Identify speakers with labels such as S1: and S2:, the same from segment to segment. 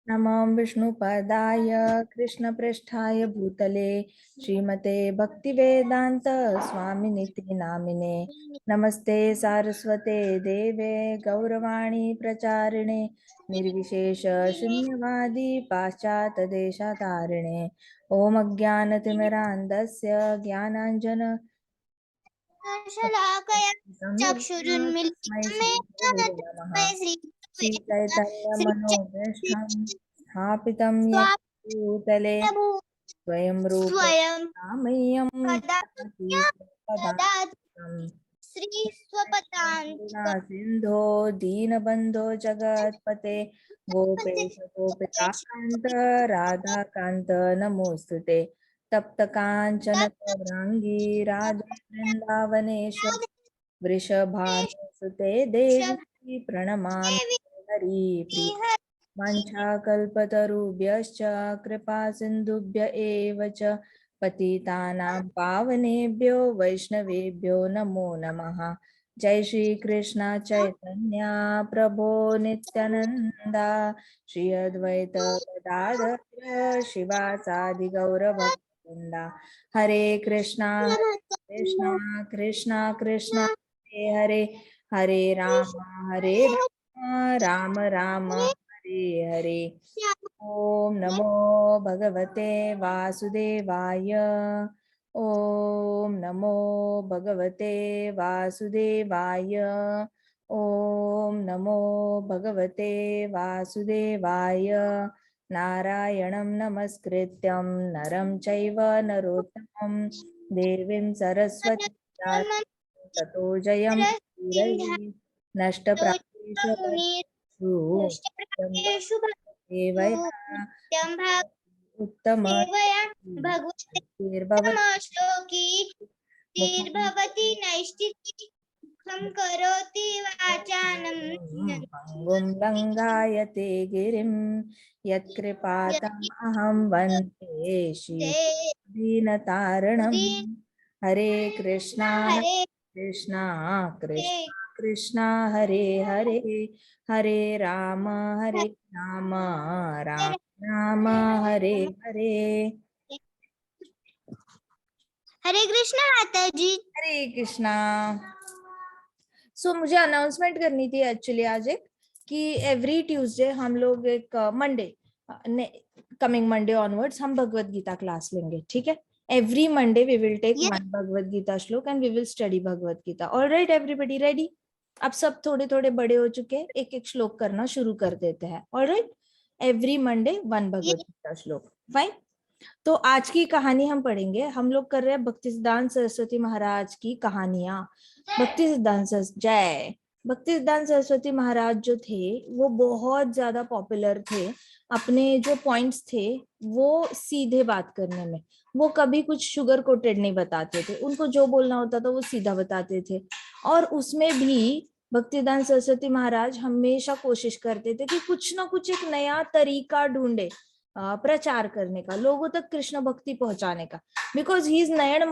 S1: नमो विष्णुपदाय कृष्णप्रेष्ठाय भूतले श्रीमते भक्तिवेदांत स्वामिनिति नामिने नमस्ते सारस्वते देवे गौरवाणी प्रचारिणे निर्विशेष शून्यवादी पाश्चात्य देशातारिणे ओम अज्ञानतिमिरान्धस्य ज्ञानाञ्जन
S2: शलाकया
S1: तस्मै
S2: चक्षुरुन्मीलितं
S1: श्री गुरवे नमः।
S2: तस्मै
S1: श्री चैतन्य मनोभीष्टं स्थापितं येन
S2: स्वाभूतभूतं
S1: भूतले स्वयं रूप
S2: स्वयं
S1: रामय्यं
S2: कदा
S1: ददाति
S2: ददाति
S1: स्वपदान्तिकम्।
S2: श्रीस्वपदान्तिकं
S1: सिन्धो दीनबन्धो जगत्पते गोपेश गोपिकान्त राधाकान्त नमोऽस्तुते तप्त काञ्चन गौराङ्गी राधे वृन्दावनेश्वरी वृषभानुसुते देवी प्रणमामि
S2: देवी
S1: हरिप्रिय वाञ्छाकल्पतरुभ्यश्च कृपा सिन्धुभ्य एव च पतितानां पावनेभ्यो वैष्णवेभ्यो नमो नमः। जय श्री कृष्ण चैतन्य प्रभो नित्यानंदा श्री अद्वैत गदाधर शिवासादि गौर भक्तवृंदा हरे कृष्णा कृष्णा कृष्णा कृष्णा हरे हरे हरे राम राम हरे हरे। ओम नमो भगवते वासुदेवाय ओम नमो भगवते वासुदेवाय ओम नमो भगवते वासुदेवाय नारायणं नमस्कृत्यं नरं चैव नरोत्तमं देवीं सरस्वतीं ततो जयं धीरहि नष्टप्रायेषु
S2: दृष्टप्रायेषु
S1: देवया
S2: भक्त्युक्तं
S1: उत्तम
S2: सेवया भगवते श्लोकी तीर्भवती नैष्टिकी सुखं करोति वाचानं
S1: भङ्गुं लङ्घायते गिरिं यत्कृपातम् अहं वन्दे श्रीदीनतारणम्। हरे कृष्णा
S2: हरे
S1: कृष्णा कृष्ण
S2: हरे
S1: कृष्णा हरे हरे हरे राम राम राम हरे हरे।
S2: हरे कृष्णा माता जी।
S1: हरे कृष्णा। मुझे अनाउंसमेंट करनी थी एक्चुअली आज एक कि एवरी ट्यूसडे हम लोग एक मंडे कमिंग मंडे ऑनवर्ड्स हम भगवत गीता क्लास लेंगे, ठीक है। Every Monday we will take one Bhagavad Gita shloka and we will study Bhagavad Gita. Alright everybody ready? अब सब थोड़े थोड़े बड़े हो चुके हैं, एक एक श्लोक करना शुरू कर देते हैं। Alright, every Monday one Bhagavad Gita श्लोक, फाइन। तो आज की कहानी हम पढ़ेंगे। हम लोग कर रहे हैं भक्ति सिद्धांत सरस्वती महाराज की कहानियां। भक्ति सिद्धांत जय भक्ति सिद्धांत सरस्वती महाराज जो थे वो बहुत ज्यादा पॉपुलर थे। अपने जो पॉइंट्स थे वो सीधे बात करने में, वो कभी कुछ शुगर कोटेड नहीं बताते थे। उनको जो बोलना होता था वो सीधा बताते थे। और उसमें भी भक्तिदान सरस्वती महाराज हमेशा कोशिश करते थे कि कुछ ना कुछ एक नया तरीका ढूंढे प्रचार करने का, लोगों तक कृष्ण भक्ति पहुंचाने का। Because he is Nayan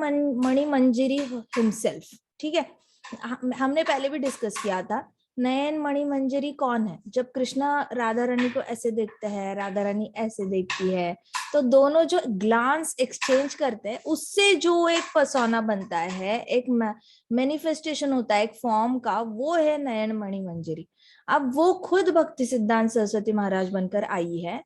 S1: Mani Manjari himself, ठीक है। हमने पहले भी डिस्कस किया था नयन मणि मंजरी कौन है। जब कृष्णा राधा रानी को ऐसे देखते हैं, राधा रानी ऐसे देखती है, तो दोनों जो ग्लांस एक्सचेंज करते हैं उससे जो एक पर्सोना बनता है, एक मैनिफेस्टेशन होता है एक फॉर्म का, वो है नयन मणि मंजरी। अब वो खुद भक्ति सिद्धांत सरस्वती महाराज बनकर आई है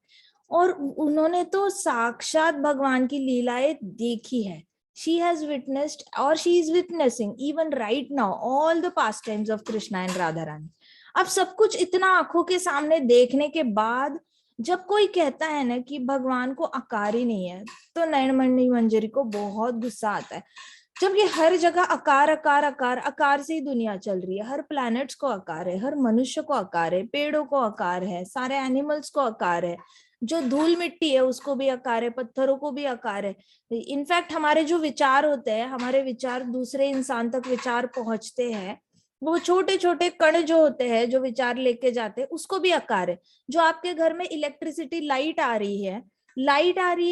S1: और उन्होंने तो साक्षात भगवान की लीलाएं देखी है। She has witnessed or she is witnessing even right now all the pastimes of Krishna and Radha Rani. अब सब कुछ इतना आंखों के सामने देखने के बाद जब कोई कहता है ना कि भगवान को आकार ही नहीं है, तो नयनमणि मंजरी को बहुत गुस्सा आता है। जबकि हर जगह आकार आकार आकार आकार से ही दुनिया चल रही है। हर प्लैनेट्स को आकार है, हर मनुष्य को आकार है, पेड़ों को आकार है, सारे एनिमल्स को आकार है, जो धूल मिट्टी है उसको भी आकार है, पत्थरों को भी आकार है। इनफैक्ट हमारे जो विचार होते हैं, हमारे विचार दूसरे इंसान तक विचार पहुंचते हैं, वो छोटे छोटे कण जो होते हैं जो विचार लेके जाते हैं उसको भी आकार है। जो आपके घर में इलेक्ट्रिसिटी लाइट आ रही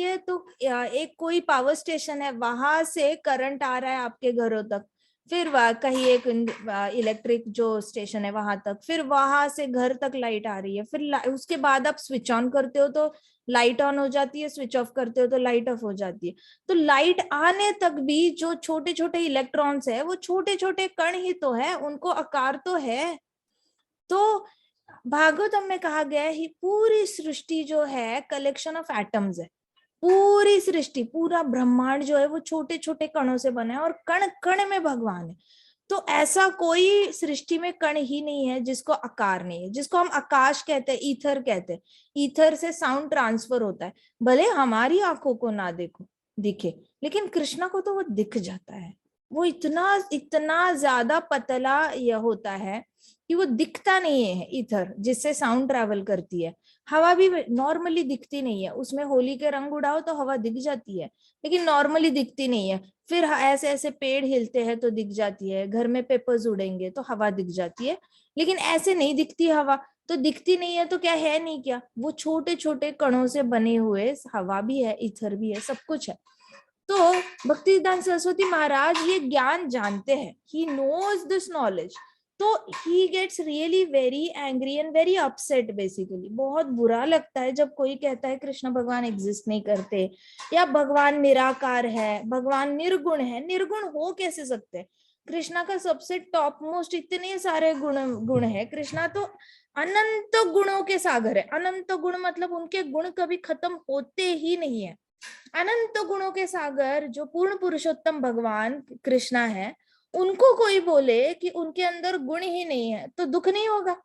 S1: है तो एक कोई पावर स्टेशन है, वहां से करंट आ रहा है आपके घरों तक। फिर वह कहीं एक इलेक्ट्रिक जो स्टेशन है वहां तक, फिर वहां से घर तक लाइट आ रही है, फिर उसके बाद आप स्विच ऑन करते हो तो लाइट ऑन हो जाती है, स्विच ऑफ करते हो तो लाइट ऑफ हो जाती है। तो लाइट आने तक भी जो छोटे छोटे इलेक्ट्रॉन्स है वो छोटे छोटे कण ही तो है, उनको आकार तो है। तो भागवतम में कहा गया है पूरी सृष्टि जो है कलेक्शन ऑफ एटम्स है। पूरी सृष्टि, पूरा ब्रह्मांड जो है वो छोटे छोटे कणों से बना है, और कण कण में भगवान है। तो ऐसा कोई सृष्टि में कण ही नहीं है जिसको आकार नहीं है, जिसको हम आकाश कहते हैं, ईथर कहते हैं। ईथर से साउंड ट्रांसफर होता है, भले हमारी आंखों को ना दिखे, लेकिन कृष्णा को तो वो दिख जाता है। वो इतना इतना ज्यादा पतला यह होता है कि वो दिखता नहीं है ईथर, जिससे साउंड ट्रैवल करती है। हवा भी नॉर्मली दिखती नहीं है, उसमें होली के रंग उड़ाओ तो हवा दिख जाती है, लेकिन नॉर्मली दिखती नहीं है। फिर ऐसे ऐसे पेड़ हिलते हैं तो दिख जाती है, घर में पेपर्स उड़ेंगे तो हवा दिख जाती है, लेकिन ऐसे नहीं दिखती हवा। तो दिखती नहीं है तो क्या है, नहीं क्या, वो छोटे छोटे कणों से बने हुए हवा भी है, ईथर भी है, सब कुछ है। तो भक्तिसिद्धांत सरस्वती महाराज ये ज्ञान जानते हैं, ही नोज दिस नॉलेज। तो he gets really very angry and very upset. Basically बहुत बुरा लगता है जब कोई कहता है कृष्ण भगवान एग्जिस्ट नहीं करते, या भगवान निराकार है, भगवान निर्गुण है। निर्गुण हो कैसे सकते हैं? कृष्णा का सबसे टॉप मोस्ट इतने सारे गुण है। कृष्णा तो अनंत गुणों के सागर है। अनंत गुण मतलब उनके गुण कभी खत्म होते ही नहीं है। अनंत गुणों के सागर जो पूर्ण पुरुषोत्तम भगवान कृष्णा है, उनको कोई बोले कि उनके अंदर गुण ही नहीं है तो दुख नहीं होगा?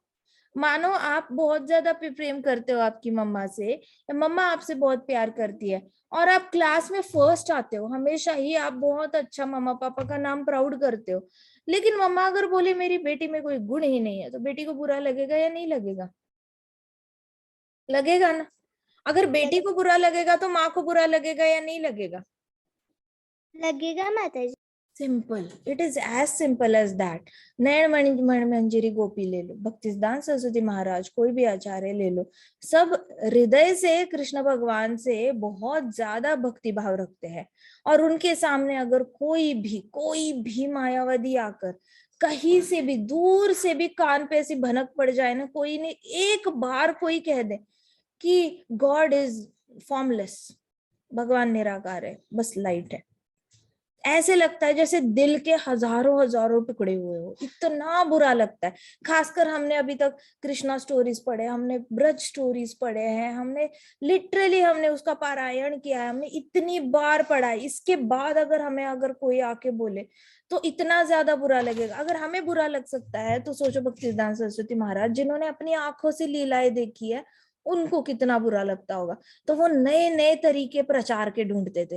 S1: मानो आप बहुत ज्यादा प्रेम करते हो आपकी मम्मा से, मम्मा आपसे बहुत प्यार करती है, और आप क्लास में फर्स्ट आते हो, हमेशा ही आप बहुत अच्छा मम्मा पापा का नाम प्राउड करते हो, लेकिन मम्मा अगर बोले मेरी बेटी में कोई गुण ही नहीं है, तो बेटी को बुरा लगेगा या नहीं लगेगा? लगेगा ना। अगर बेटी को बुरा लगेगा तो माँ को बुरा लगेगा या नहीं लगेगा?
S2: लगेगा माता जी।
S1: Simple, it is as simple as that. Nain Manjari Gopi ले लो, भक्तिसिद्धांत सरस्वती महाराज, कोई भी आचार्य ले लो, सब हृदय से कृष्ण भगवान से बहुत ज्यादा भक्ति भाव रखते हैं। और उनके सामने अगर कोई भी मायावादी आकर कहीं से भी दूर से भी कान पे ऐसी भनक पड़ जाए ना, कोई ने एक बार कोई कह दे कि गॉड इज फॉर्मलेस, भगवान निराकार है, बस लाइट है, ऐसे लगता है जैसे दिल के हजारों हजारों टुकड़े हुए हो। इतना बुरा लगता है। खासकर हमने अभी तक कृष्णा स्टोरीज पढ़े, हमने ब्रज स्टोरीज पढ़े हैं, हमने लिटरली हमने उसका पारायण किया है, हमने इतनी बार पढ़ा है। इसके बाद अगर कोई आके बोले तो इतना ज्यादा बुरा लगेगा। अगर हमें बुरा लग सकता है तो सोचो भक्तिसिद्धांत सरस्वती महाराज, जिन्होंने अपनी आंखों से लीलाएं देखी है, उनको कितना बुरा लगता होगा। तो वो नए नए तरीके प्रचार के ढूंढते थे।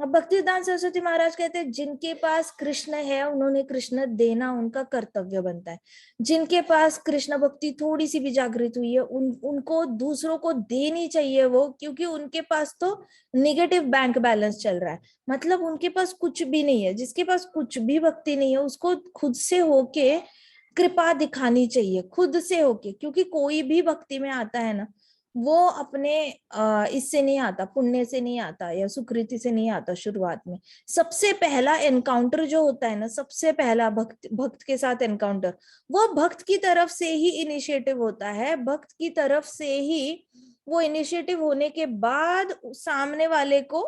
S1: अब भक्तिसिद्धांत सरस्वती महाराज कहते हैं जिनके पास कृष्ण है उन्होंने कृष्ण देना उनका कर्तव्य बनता है। जिनके पास कृष्ण भक्ति थोड़ी सी भी जागृत हुई है उनको दूसरों को देनी चाहिए वो, क्योंकि उनके पास तो निगेटिव बैंक बैलेंस चल रहा है। मतलब उनके पास कुछ भी नहीं है। जिसके पास कुछ भी भक्ति नहीं है उसको खुद से होके कृपा दिखानी चाहिए, खुद से होके, क्योंकि कोई भी भक्ति में आता है ना, वो अपने इससे नहीं आता, पुण्य से नहीं आता या सुकृति से नहीं आता। शुरुआत में सबसे पहला एनकाउंटर जो होता है ना, सबसे पहला भक्त के साथ एनकाउंटर, वो भक्त की तरफ से ही इनिशिएटिव होता है। भक्त की तरफ से ही वो इनिशिएटिव होने के बाद सामने वाले को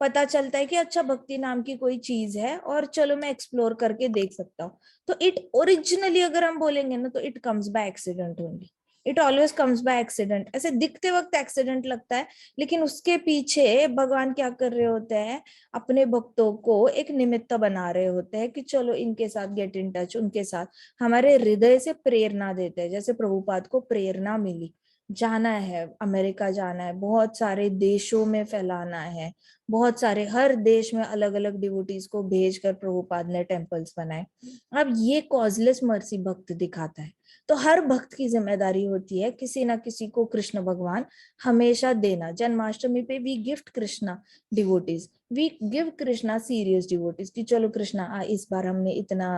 S1: पता चलता है कि अच्छा भक्ति नाम की कोई चीज है और चलो मैं एक्सप्लोर करके देख सकता हूँ। तो इट ओरिजिनली अगर हम बोलेंगे ना तो it comes by accident only. It always comes by accident. ऐसे दिखते वक्त एक्सीडेंट लगता है, लेकिन उसके पीछे भगवान क्या कर रहे होते हैं, अपने भक्तों को एक निमित्त बना रहे होते हैं कि चलो इनके साथ गेट इन टच, उनके साथ हमारे हृदय से प्रेरणा देते हैं। जैसे प्रभुपाद को प्रेरणा मिली, जाना है अमेरिका, जाना है, बहुत सारे देशों में फैलाना है, बहुत सारे हर देश में अलग अलग डिवोटीज को भेजकर प्रभुपाद ने टेम्पल्स बनाए। अब ये कॉजलेस मर्सी भक्त दिखाता है। तो हर भक्त की जिम्मेदारी होती है किसी ना किसी को कृष्ण भगवान हमेशा देना। जन्माष्टमी पे we gift Krishna devotees, we give Krishna serious devotees कि चलो कृष्णा इस बार हमने इतना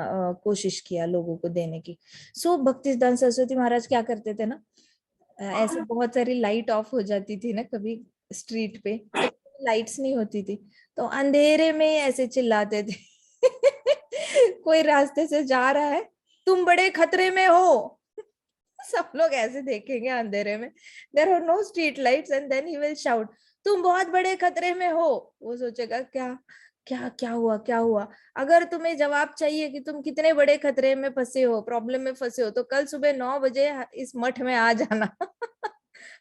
S1: कोशिश किया लोगों को देने की। सो भक्तिसिद्धांत सरस्वती महाराज क्या करते थे ना, ऐसे बहुत सारी लाइट ऑफ हो जाती थी ना कभी स्ट्रीट पे, लाइट्स नहीं होती थी, तो अंधेरे में ऐसे चिल्लाते थे कोई रास्ते से जा रहा है, तुम बड़े खतरे में हो। सब लोग ऐसे देखेंगे अंधेरे में, there are no street lights, and then he will shout, तुम बहुत बड़े खतरे में हो। वो सोचेगा क्या क्या क्या हुआ, क्या हुआ। अगर तुम्हें जवाब चाहिए कि तुम कितने बड़े खतरे में फंसे हो, प्रॉब्लम में फंसे हो, तो कल सुबह 9 बजे इस मठ में आ जाना।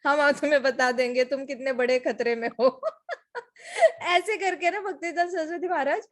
S1: हम तुम्हें बता देंगे तुम कितने बड़े खतरे में हो। ऐसे करके ना भक्तिदास सरस्वती महाराज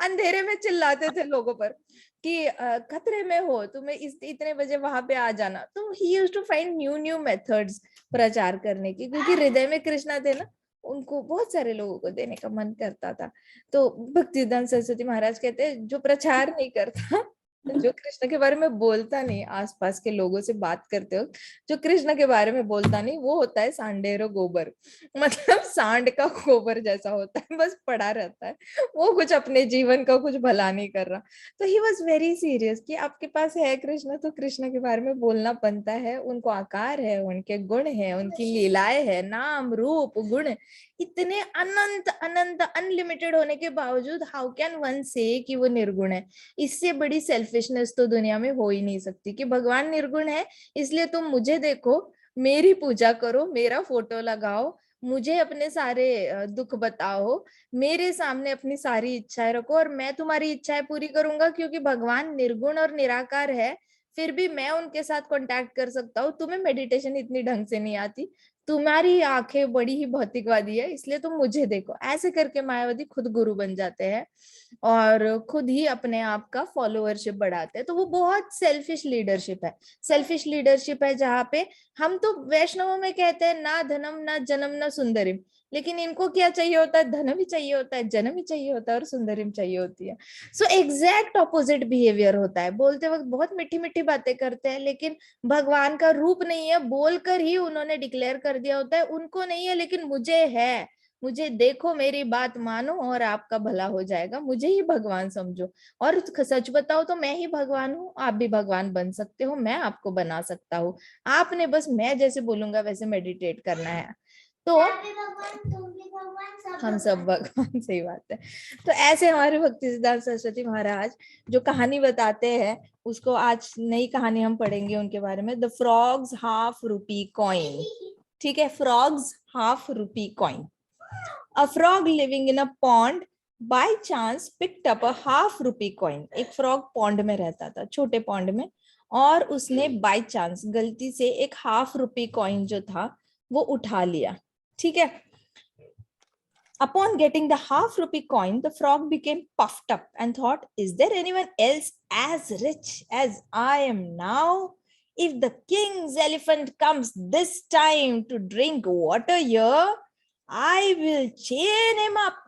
S1: अंधेरे में चिल्लाते थे लोगों पर कि खतरे में हो, तुम्हें इतने बजे वहां पे आ जाना। तो he used to find new new methods प्रचार करने की, क्योंकि हृदय में कृष्णा थे ना, उनको बहुत सारे लोगों को देने का मन करता था। तो भक्तिदास सरस्वती महाराज कहते हैं, जो प्रचार नहीं करता, जो कृष्ण के बारे में बोलता नहीं, आसपास के लोगों से बात करते हो, जो कृष्ण के बारे में बोलता नहीं, वो होता है सांडेरो गोबर। मतलब सांड का गोबर जैसा होता है, बस पड़ा रहता है, वो कुछ अपने जीवन का कुछ भला नहीं कर रहा। तो ही वॉज वेरी सीरियस कि आपके पास है कृष्ण, तो कृष्ण के बारे में बोलना बनता है। उनको आकार है, उनके गुण है, उनकी लीलाएं है, नाम रूप गुण इतने अनंत अनंत अनलिमिटेड होने के बावजूद हाउ कैन वन से कि वो निर्गुण है। इससे बड़ी सेल्फिशनेस तो दुनिया में हो ही नहीं सकती कि भगवान निर्गुण है, इसलिए तुम मुझे देखो, मेरी पूजा करो, मेरा फोटो लगाओ, मुझे अपने सारे दुख बताओ, मेरे सामने अपनी सारी इच्छाएं रखो, और मैं तुम्हारी इच्छाएं पूरी करूंगा, क्योंकि भगवान निर्गुण और निराकार है। फिर भी मैं उनके साथ कांटेक्ट कर सकता हूँ। तुम्हें मेडिटेशन इतनी ढंग से नहीं आती, तुम्हारी आंखें बड़ी ही भौतिकवादी है, इसलिए तुम मुझे देखो। ऐसे करके मायावादी खुद गुरु बन जाते हैं और खुद ही अपने आप का फॉलोअरशिप बढ़ाते हैं। तो वो बहुत सेल्फिश लीडरशिप है। सेल्फिश लीडरशिप है जहाँ पे हम तो वैष्णवों में कहते हैं ना धनम ना जन्म ना सुंदरिम, लेकिन इनको क्या चाहिए होता है, धन भी चाहिए होता है, जन्म भी चाहिए होता है, और सुंदरिम चाहिए होती है। सो एग्जैक्ट ऑपोजिट बिहेवियर होता है। बोलते वक्त बहुत मीठी मीठी बातें करते हैं, लेकिन भगवान का रूप नहीं है, बोलकर ही उन्होंने डिक्लेयर कर दिया होता है उनको नहीं है, लेकिन मुझे है, मुझे देखो, मेरी बात मानो और आपका भला हो जाएगा, मुझे ही भगवान समझो। और सच बताओ तो मैं ही भगवान हूँ, आप भी भगवान बन सकते हो, मैं आपको बना सकता हूँ। आपने बस मैं जैसे बोलूंगा वैसे मेडिटेट करना है। तो हम सब भगवान, सही बात है। तो ऐसे हमारे भक्ति सिद्धांत सरस्वती महाराज जो कहानी बताते हैं, उसको आज नई कहानी हम पढ़ेंगे उनके बारे में, द फ्रॉग्स हाफ रूपी कॉइन। ठीक है, फ्रॉग्स हाफ रूपी coin. A frog living in a pond by chance picked up a half rupee coin. एक फ्रॉग पॉन्ड में रहता था, छोटे पॉन्ड में, और उसने बाय चांस गलती से एक हाफ रुपी कॉइन जो था वो उठा लिया। ठीक है। Upon getting the half rupee coin, the frog became puffed up and thought, is there anyone else as rich as I am now? If the king's elephant comes this time to drink water here, I will chain him up.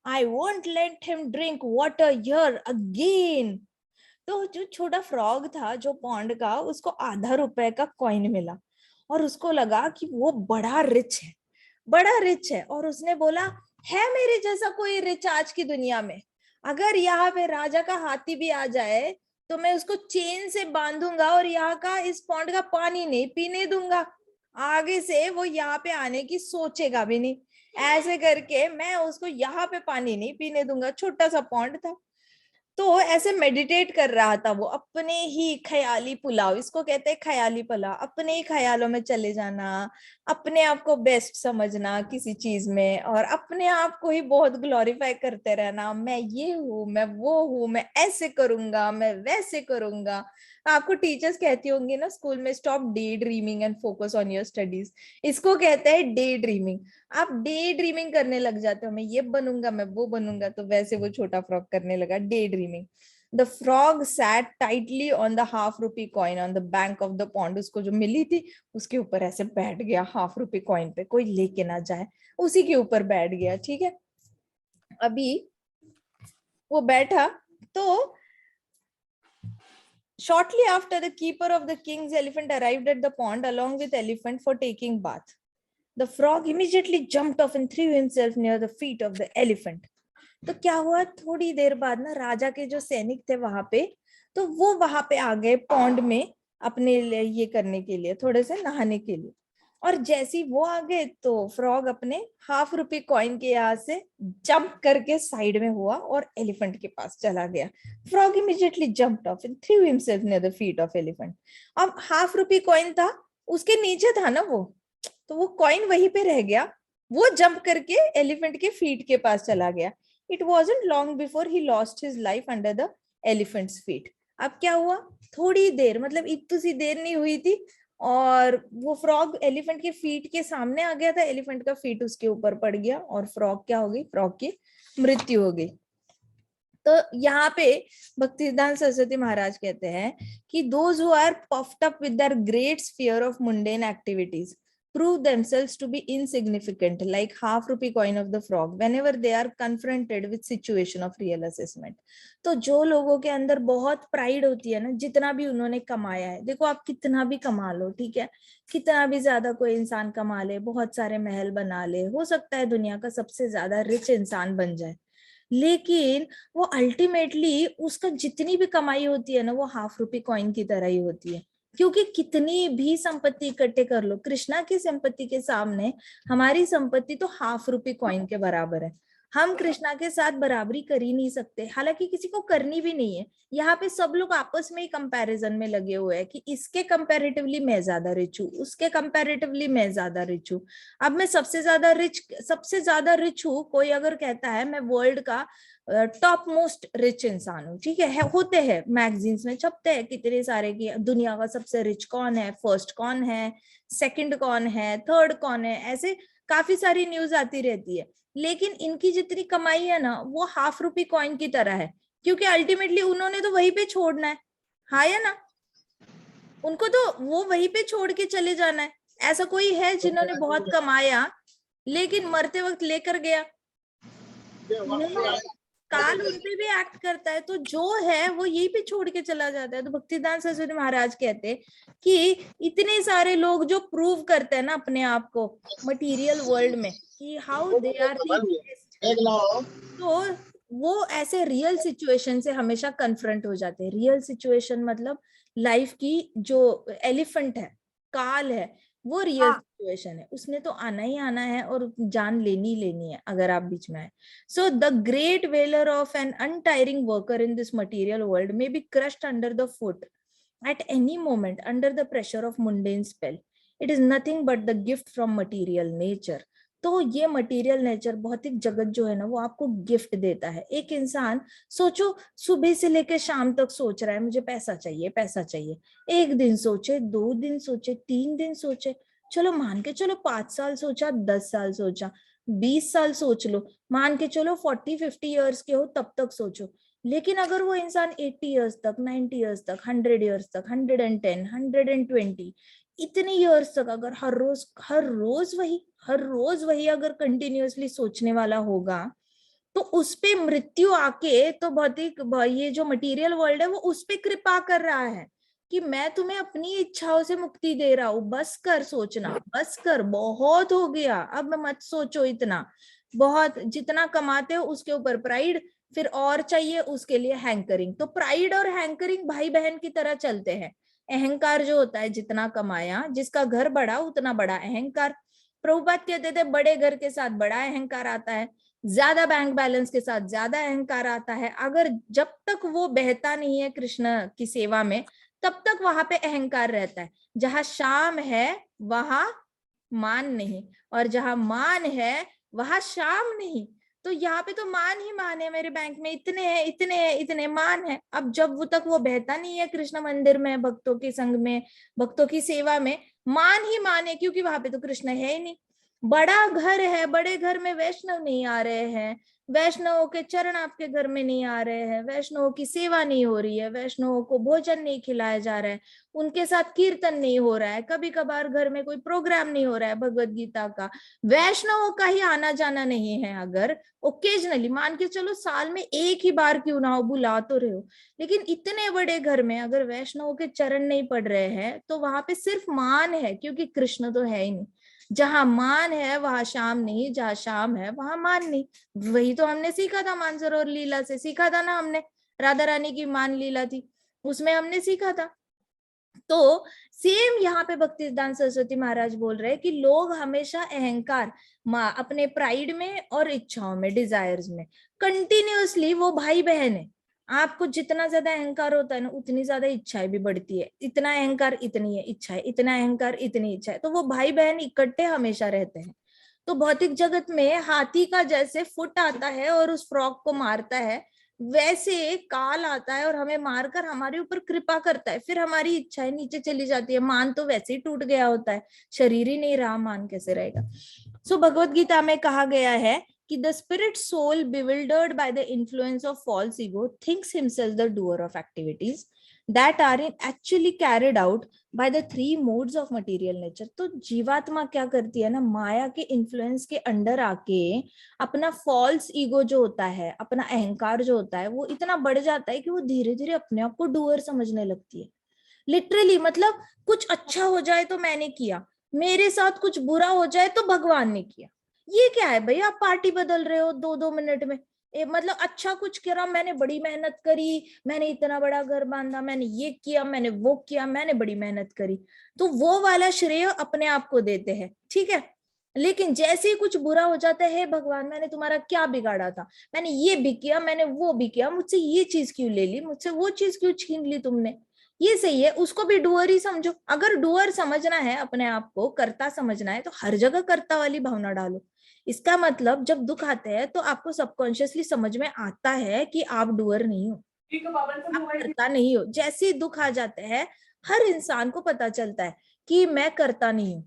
S1: I won't let him drink water here again. तो जो छोटा frog था जो pond का, उसको आधा रुपए का कॉइन मिला और उसको लगा कि वो बड़ा रिच है, बड़ा रिच है। और उसने बोला, है मेरे जैसा कोई रिच आज की दुनिया में? अगर यहाँ पे राजा का हाथी भी आ जाए तो मैं उसको चेन से बांधूंगा और यहाँ का इस पॉन्ड का पानी नहीं पीने दूंगा, आगे से वो यहाँ पे आने की सोचेगा भी नहीं। ऐसे करके मैं उसको यहाँ पे पानी नहीं पीने दूंगा। छोटा सा पॉन्ड था, तो ऐसे मेडिटेट कर रहा था वो, अपने ही ख्याली पुलाव, इसको कहते हैं ख्याली पुलाव, अपने ही ख्यालों में चले जाना, अपने आप को बेस्ट समझना किसी चीज में, और अपने आप को ही बहुत ग्लोरीफाई करते रहना, मैं ये हूँ, मैं वो हूँ, मैं ऐसे करूंगा, मैं वैसे करूंगा। आपको टीचर्स कहती होंगी ना स्कूल में, stop day dreaming and focus on your studies. इसको कहते हैं डे ड्रीमिंग। आप डे ड्रीमिंग करने लग जाते हो, मैं ये बनूंगा, मैं वो बनूंगा, तो वैसे वो छोटा फ्रॉग करने लगा day dreaming. The frog sat tightly on the half rupee coin on the bank of the pond. उसको जो मिली थी उसके ऊपर ऐसे बैठ गया, हाफ रुपी कॉइन पे, कोई लेके ना जाए, उसी के ऊपर बैठ गया। ठीक है, अभी वो बैठा तो shortly after, the keeper of the king's elephant arrived at the pond along with elephant for taking bath. The frog immediately jumped off and threw himself near the feet of the elephant. तो क्या हुआ, थोड़ी देर बाद ना राजा के जो सैनिक थे वहां पे, तो वो वहां पे आ गए पॉन्ड में अपने ये करने के लिए, थोड़े से नहाने के लिए। और जैसी वो आ गए तो फ्रॉग अपने ₹1/2 कॉइन के यहाँ से जंप करके साइड में हुआ और एलिफेंट के पास चला गया. Frog immediately jumped of and through himself near the feet of elephant. अब ₹1/2 कॉइन था, उसके नीचे था ना वो, तो वो कॉइन वहीं पे रह गया. वो जंप करके एलिफेंट के फीट के पास चला गया. It wasn't long before he lost his life under the elephants feet. अब क्या हुआ, थोड़ी देर, मतलब इतनी सी देर नहीं हुई थी, और वो फ्रॉग एलिफेंट के फीट के सामने आ गया था. एलिफेंट का फीट उसके ऊपर पड़ गया और फ्रॉग क्या हो गई, फ्रॉग की मृत्यु हो गई. तो यहाँ पे भक्तिसिद्धांत सरस्वती महाराज कहते हैं कि those who are puffed up with their great sphere of mundane activities prove themselves to be insignificant like ₹1/2 coin of the frog whenever they are confronted with situation of real assessment. तो जो लोगों के अंदर बहुत pride होती है ना, जितना भी उन्होंने कमाया है, देखो आप कितना भी कमा लो, ठीक है, कितना भी ज्यादा कोई इंसान कमा ले, बहुत सारे महल बना ले, हो सकता है दुनिया का सबसे ज्यादा रिच इंसान बन जाए, लेकिन वो अल्टीमेटली उसका जितनी भी कमाई होती है ना, वो ₹1/2 कॉइन की तरह ही होती है. क्योंकि कितनी भी संपत्ति इकट्ठे कर लो, कृष्णा की संपत्ति के सामने हमारी संपत्ति तो ₹1/2 कॉइन के बराबर है. हम कृष्णा के साथ बराबरी कर ही नहीं सकते, हालांकि किसी को करनी भी नहीं है. यहाँ पे सब लोग आपस में ही कंपैरिजन में लगे हुए हैं कि इसके कंपैरेटिवली मैं ज्यादा रिच हूँ, उसके कंपैरेटिवली मैं ज्यादा रिच हूँ. अब मैं सबसे ज्यादा रिच हूँ, कोई अगर कहता है मैं वर्ल्ड का टॉप मोस्ट रिच इंसान हूँ, ठीक है, होते हैं मैगजीन्स में छपते हैं कितने सारे की दुनिया का सबसे रिच कौन है, फर्स्ट कौन है, सेकंड कौन है, थर्ड कौन है, ऐसे काफी सारी न्यूज आती रहती है. लेकिन इनकी जितनी कमाई है ना, वो ₹1/2 कॉइन की तरह है, क्योंकि अल्टीमेटली उन्होंने तो वहीं पे छोड़ना है. हाँ या ना, उनको तो वो वहीं पे छोड़ के चले जाना है. ऐसा कोई है जिन्होंने बहुत कमाया लेकिन मरते वक्त लेकर गया? काल उन पे भी एक्ट करता है, तो जो है वो यही पे छोड़ के चला जाता है. तो भक्तिदान सरस्वती महाराज कहते हैं कि इतने सारे लोग जो प्रूव करते हैं ना अपने आप को मटेरियल वर्ल्ड में कि how they are the best, तो वो ऐसे रियल सिचुएशन से हमेशा कन्फ्रंट हो जाते हैं. रियल सिचुएशन मतलब लाइफ की जो एलिफेंट है, काल है, वो रियल सिचुएशन है. उसने तो आना ही आना है और जान लेनी लेनी है अगर आप बीच में आए. So the great valor of an untiring worker in this material world may be crushed under the foot at any moment under the pressure of mundane spell. It is nothing but the gift from material nature. तो ये material nature, भौतिक जगत जो है ना, वो आपको gift देता है. एक इंसान सोचो सुबह से लेकर शाम तक सोच रहा है मुझे पैसा चाहिए, पैसा चाहिए. एक दिन सोचे, 2 दिन सोचे, 3 दिन सोचे, चलो मान के चलो 5 साल सोचा, 10 साल सोचा, 20 साल सोच लो, मान के चलो 40-50 ईयर्स के हो तब तक सोचो. लेकिन अगर वो इंसान 80 ईयर्स तक, 90 ईयर्स तक, 100 ईयर्स तक, 110, 120 इतने ईयर्स तक अगर हर रोज वही अगर कंटिन्यूअसली सोचने वाला होगा, तो उस पे मृत्यु आके तो भौतिक ये जो मटेरियल वर्ल्ड है वो उस पे कृपा कर रहा है कि मैं तुम्हें अपनी इच्छाओं से मुक्ति दे रहा हूं, बस कर सोचना, बस कर, बहुत हो गया, अब मत सोचो इतना, बहुत जितना कमाते हो उसके ऊपर प्राइड, फिर और चाहिए उसके लिए हैंकरिंग. तो प्राइड और हैंकरिंग भाई बहन की तरह चलते हैं. अहंकार जो होता है, जितना कमाया, जिसका घर बड़ा उतना बड़ा अहंकार. प्रभुपाद कहते थे बड़े घर के साथ बड़ा अहंकार आता है, ज्यादा बैंक बैलेंस के साथ ज्यादा अहंकार आता है. अगर जब तक वो बहता नहीं है कृष्ण की सेवा में, तब तक वहां पे अहंकार रहता है. जहां शाम है वहां मान नहीं, और जहां मान है वहां शाम नहीं. तो यहाँ पे तो मान ही मान है, मेरे बैंक में इतने हैं, इतने हैं, इतने मान है. अब जब वो तक वो बहता नहीं है कृष्ण मंदिर में, भक्तों के संग में, भक्तों की सेवा में, मान ही मान है, क्योंकि वहां पे तो कृष्ण है ही नहीं. बड़ा घर है, बड़े घर में वैष्णव नहीं आ रहे हैं, वैष्णवों के चरण आपके घर में नहीं आ रहे हैं, वैष्णवों की सेवा नहीं हो रही है, वैष्णवों को भोजन नहीं खिलाया जा रहा है, उनके साथ कीर्तन नहीं हो रहा है, कभी कभार घर में कोई प्रोग्राम नहीं हो रहा है भगवत गीता का, वैष्णवों का ही आना जाना नहीं है, अगर ओकेजनली मान के चलो साल में एक ही बार क्यों ना हो, बुला तो रहे हो, लेकिन इतने बड़े घर में अगर वैष्णवों के चरण नहीं पड़ रहे हैं, तो वहां पे सिर्फ मान है, क्योंकि कृष्ण तो है ही नहीं. जहां मान है वहां शाम नहीं, जहां शाम है वहां मान नहीं. वही तो हमने सीखा था मानसरोवर लीला से, सीखा था ना हमने, राधा रानी की मान लीला थी, उसमें हमने सीखा था तो सेम यहाँ पे भक्तिसिद्धांत सरस्वती महाराज बोल रहे हैं कि लोग हमेशा अहंकार अपने प्राइड में और इच्छाओं में, डिजायर्स में कंटिन्यूअसली, वो भाई बहन है। आपको जितना ज्यादा अहंकार होता है ना, उतनी ज्यादा इच्छाएं भी बढ़ती है। इतना अहंकार इतनी है इच्छा है, इतना अहंकार इतनी इच्छा है, तो वो भाई बहन इकट्ठे हमेशा रहते हैं। तो भौतिक जगत में हाथी का जैसे फुट आता है और उस फ्रॉग को मारता है, वैसे काल आता है और हमें मारकर हमारे ऊपर कृपा करता है, फिर हमारी इच्छाएं नीचे चली जाती है। मान तो वैसे ही टूट गया होता है, शरीर ही नहीं रहा, मान कैसे रहेगा। सो भगवत गीता में कहा गया है कि the spirit soul bewildered by the influence of false ego thinks himself the doer of activities that are actually carried out by the three modes of material nature। तो जीवात्मा क्या करती है ना, माया के इन्फ्लुएंस के अंडर आके अपना फॉल्स ईगो जो होता है, अपना अहंकार जो होता है, वो इतना बढ़ जाता है कि वो धीरे धीरे अपने आप को डूअर समझने लगती है। लिटरली, मतलब कुछ अच्छा हो जाए तो मैंने किया, मेरे साथ कुछ बुरा हो जाए तो भगवान ने किया। ये क्या है भाई, आप पार्टी बदल रहे हो 2-2 मिनट में। मतलब अच्छा कुछ करा, मैंने बड़ी मेहनत करी, मैंने इतना बड़ा घर बांधा, मैंने ये किया, मैंने वो किया, मैंने बड़ी मेहनत करी, तो वो वाला श्रेय अपने आप को देते हैं, ठीक है। लेकिन जैसे ही कुछ बुरा हो जाता है, भगवान मैंने तुम्हारा क्या बिगाड़ा था, मैंने ये भी किया, मैंने वो भी किया, मुझसे ये चीज क्यों ले ली, मुझसे वो चीज क्यों छीन ली तुमने। ये सही है, उसको भी डुअर ही समझो। अगर डुअर समझना है, अपने आप को कर्ता समझना है, तो हर जगह कर्ता वाली भावना डालो। इसका मतलब जब दुख आते हैं तो आपको सबकॉन्शियसली समझ में आता है कि आप डुअर नहीं हो, आप करता नहीं हो। जैसे ही दुख आ जाते हैं, हर इंसान को पता चलता है कि मैं करता नहीं हूं,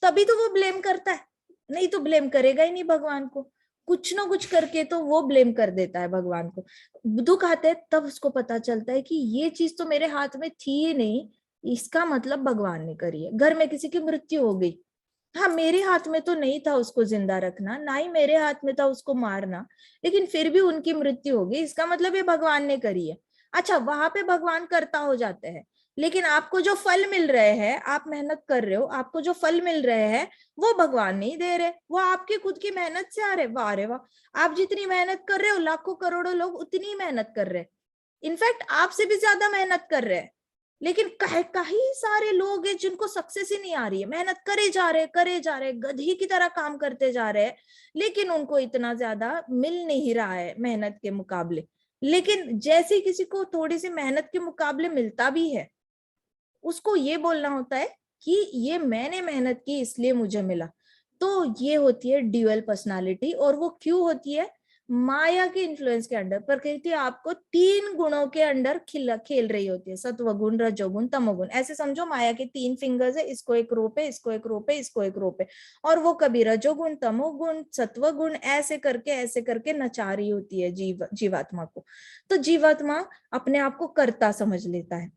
S1: तभी तो वो ब्लेम करता है, नहीं तो ब्लेम करेगा ही नहीं भगवान को। कुछ ना कुछ करके तो वो ब्लेम कर देता है भगवान को। दुख आते है तब उसको पता चलता है कि ये चीज तो मेरे हाथ में थी ही नहीं, इसका मतलब भगवान ने करी है। घर में किसी की मृत्यु हो गई, हाँ मेरे हाथ में तो नहीं था उसको जिंदा रखना, ना ही मेरे हाथ में था उसको मारना, लेकिन फिर भी उनकी मृत्यु हो गई, इसका मतलब ये भगवान ने करी है। अच्छा, वहां पे भगवान करता हो जाते हैं, लेकिन आपको जो फल मिल रहे हैं, आप मेहनत कर रहे हो, आपको जो फल मिल रहे हैं वो भगवान नहीं दे रहे, वो आपकी खुद की मेहनत से आ रहे। वाह रे वाह, आप जितनी मेहनत कर रहे हो, लाखों करोड़ों लोग उतनी ही मेहनत कर रहे हैं, इनफैक्ट आपसे भी ज्यादा मेहनत कर रहे हैं। लेकिन कई सारे लोग हैं जिनको सक्सेस ही नहीं आ रही है, मेहनत करे जा रहे, गधी की तरह काम करते जा रहे हैं, लेकिन उनको इतना ज्यादा मिल नहीं रहा है मेहनत के मुकाबले। लेकिन जैसे किसी को थोड़ी सी मेहनत के मुकाबले मिलता भी है, उसको ये बोलना होता है कि ये मैंने मेहनत की इसलिए मुझे मिला। तो ये होती है ड्यूअल पर्सनालिटी, और वो क्यों होती है, माया के इन्फ्लुएंस के अंडर। प्रकृति आपको 3 गुणों के अंडर खेल रही होती है, सत्वगुण, रजोगुण, तमोगुण। ऐसे समझो माया के 3 फिंगर्स है, इसको एक रो पे, इसको एक रो पे, इसको एक रो पे, और वो कभी रजोगुण, तमोगुण, सत्वगुण ऐसे करके नचा रही होती है जीवात्मा को। तो जीवात्मा अपने आप को कर्ता समझ लेता है,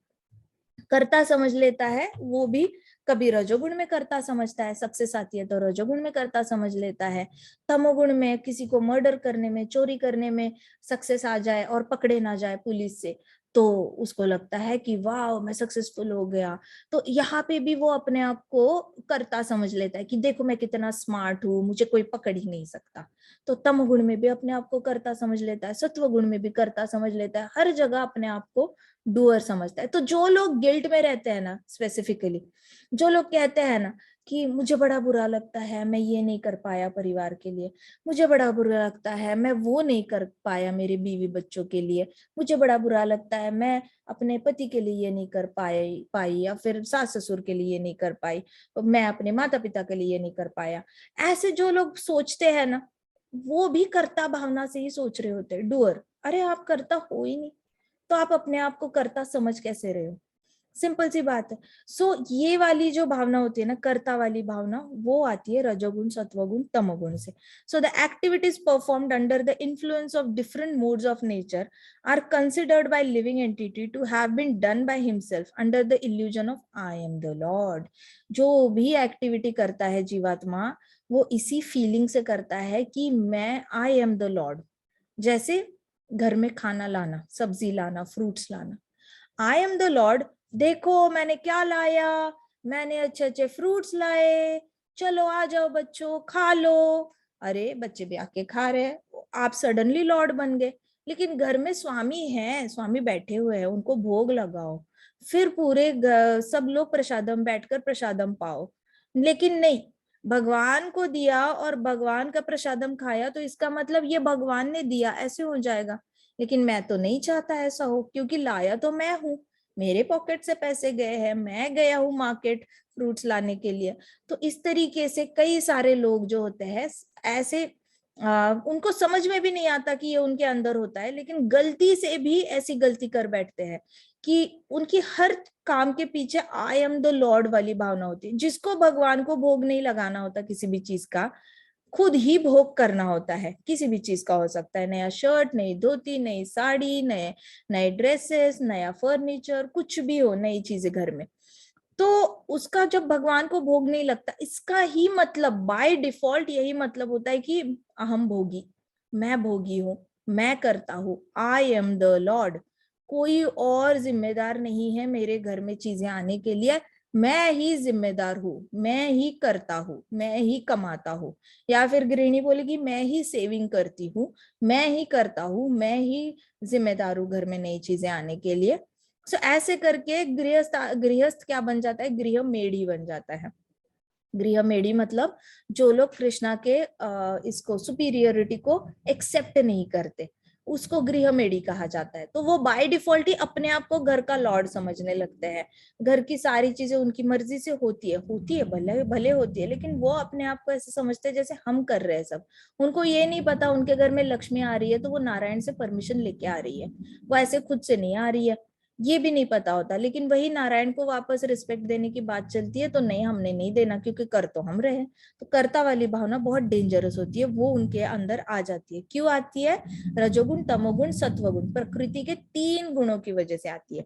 S1: कर्ता समझ लेता है, वो भी कभी रजोगुण में कर्ता समझता है, सक्सेस आती है तो रजोगुण में कर्ता समझ लेता है। तमोगुण में किसी को मर्डर करने में, चोरी करने में सक्सेस आ जाए और पकड़े ना जाए पुलिस से, तो उसको लगता है कि वाह मैं सक्सेसफुल हो गया। तो यहाँ पे भी वो अपने आप को कर्ता समझ लेता है कि देखो मैं कितना स्मार्ट हूँ, मुझे कोई पकड़ ही नहीं सकता। तो तमोगुण में भी अपने आप को कर्ता समझ लेता है, सत्वगुण में भी कर्ता समझ लेता है, हर जगह अपने आप को डूअर समझता है। तो जो लोग गिल्ट में रहते हैं ना, स्पेसिफिकली जो लोग कहते हैं ना कि मुझे बड़ा बुरा लगता है मैं ये नहीं कर पाया परिवार के लिए, मुझे बड़ा बुरा लगता है मैं वो नहीं कर पाया मेरे बीवी बच्चों के लिए, मुझे बड़ा बुरा लगता है मैं अपने पति के लिए ये नहीं कर पाई, या फिर सास ससुर के लिए ये नहीं कर पाई, मैं अपने माता पिता के लिए ये नहीं कर पाया, ऐसे जो लोग सोचते हैं ना, वो भी कर्ता भावना से ही सोच रहे होते हैं, डूअर। अरे आप कर्ता हो ही नहीं, तो आप अपने आप को कर्ता समझ कैसे रहे हो, सिंपल सी बात है। सो ये वाली जो भावना होती है ना, कर्ता वाली भावना, वो आती है रजोगुण, सत्वगुण, तमोगुण से। So the activities performed under the influence of different modes of nature are considered by living entity to have been done by himself under the illusion of I am the lord. जो भी activity करता है जीवात्मा, वो इसी feeling से करता है कि मैं आई एम द लॉर्ड। जैसे घर में खाना लाना, सब्जी लाना, फ्रूट्स लाना, आई एम द लॉर्ड, देखो मैंने क्या लाया, मैंने अच्छे अच्छे फ्रूट्स लाए, चलो आ जाओ बच्चों खा लो। अरे बच्चे भी आके खा रहे हैं, आप सडनली लॉर्ड बन गए। लेकिन घर में स्वामी है, स्वामी बैठे हुए हैं, उनको भोग लगाओ, फिर पूरे सब लोग प्रसादम बैठकर प्रसादम पाओ। लेकिन नहीं, भगवान को दिया और भगवान का प्रसादम खाया तो इसका मतलब ये भगवान ने दिया ऐसे हो जाएगा। लेकिन मैं तो नहीं चाहता ऐसा हो, क्योंकि लाया तो मैं हूं, मेरे पॉकेट से पैसे गए हैं, मैं गया हूं मार्केट फ्रूट्स लाने के लिए। तो इस तरीके से कई सारे लोग जो होते हैं ऐसे, उनको समझ में भी नहीं आता कि ये उनके अंदर होता है, लेकिन गलती से भी ऐसी गलती कर बैठते हैं कि उनकी हर काम के पीछे आई एम द लॉर्ड वाली भावना होती है। जिसको भगवान को भोग नहीं लगाना होता किसी भी चीज का, खुद ही भोग करना होता है। किसी भी चीज का हो सकता है, नया शर्ट, नई धोती, नई साड़ी, नए नए ड्रेसेस, नया फर्नीचर, कुछ भी हो, नई चीजें घर में। तो उसका जब भगवान को भोग नहीं लगता, इसका ही मतलब बाय डिफॉल्ट यही मतलब होता है कि अहम भोगी, मैं भोगी हूं, मैं करता हूं, आई एम द लॉर्ड। कोई और जिम्मेदार नहीं है मेरे घर में चीजें आने के लिए, मैं ही जिम्मेदार हूँ, मैं ही करता हूँ, मैं ही कमाता हूँ। या फिर गृहिणी बोलेगी मैं ही सेविंग करती हूँ, मैं ही करता हूँ, मैं ही जिम्मेदार हूँ घर में नई चीजें आने के लिए। सो ऐसे करके गृहस्थ गृहस्थ क्या बन जाता है, गृह मेढ़ी बन जाता है। गृह मेढ़ी मतलब जो लोग कृष्णा के इसको सुपीरियरिटी को एक्सेप्ट नहीं करते, उसको गृह मेढ़ी कहा जाता है। तो वो बाय डिफॉल्ट ही अपने आप को घर का लॉर्ड समझने लगते हैं। घर की सारी चीजें उनकी मर्जी से होती है भले भले होती है, लेकिन वो अपने आप को ऐसे समझते हैं जैसे हम कर रहे हैं सब। उनको ये नहीं पता उनके घर में लक्ष्मी आ रही है तो वो नारायण से परमिशन लेके आ रही है, वो ऐसे खुद से नहीं आ रही है, ये भी नहीं पता होता। लेकिन वही नारायण को वापस रिस्पेक्ट देने की बात चलती है तो नहीं, हमने नहीं देना, क्योंकि कर तो हम रहे हैं। तो कर्ता वाली भावना बहुत डेंजरस होती है, वो उनके अंदर आ जाती है। क्यों आती है? रजोगुण, तमोगुण, सत्वगुण, प्रकृति के 3 गुणों की वजह से आती है।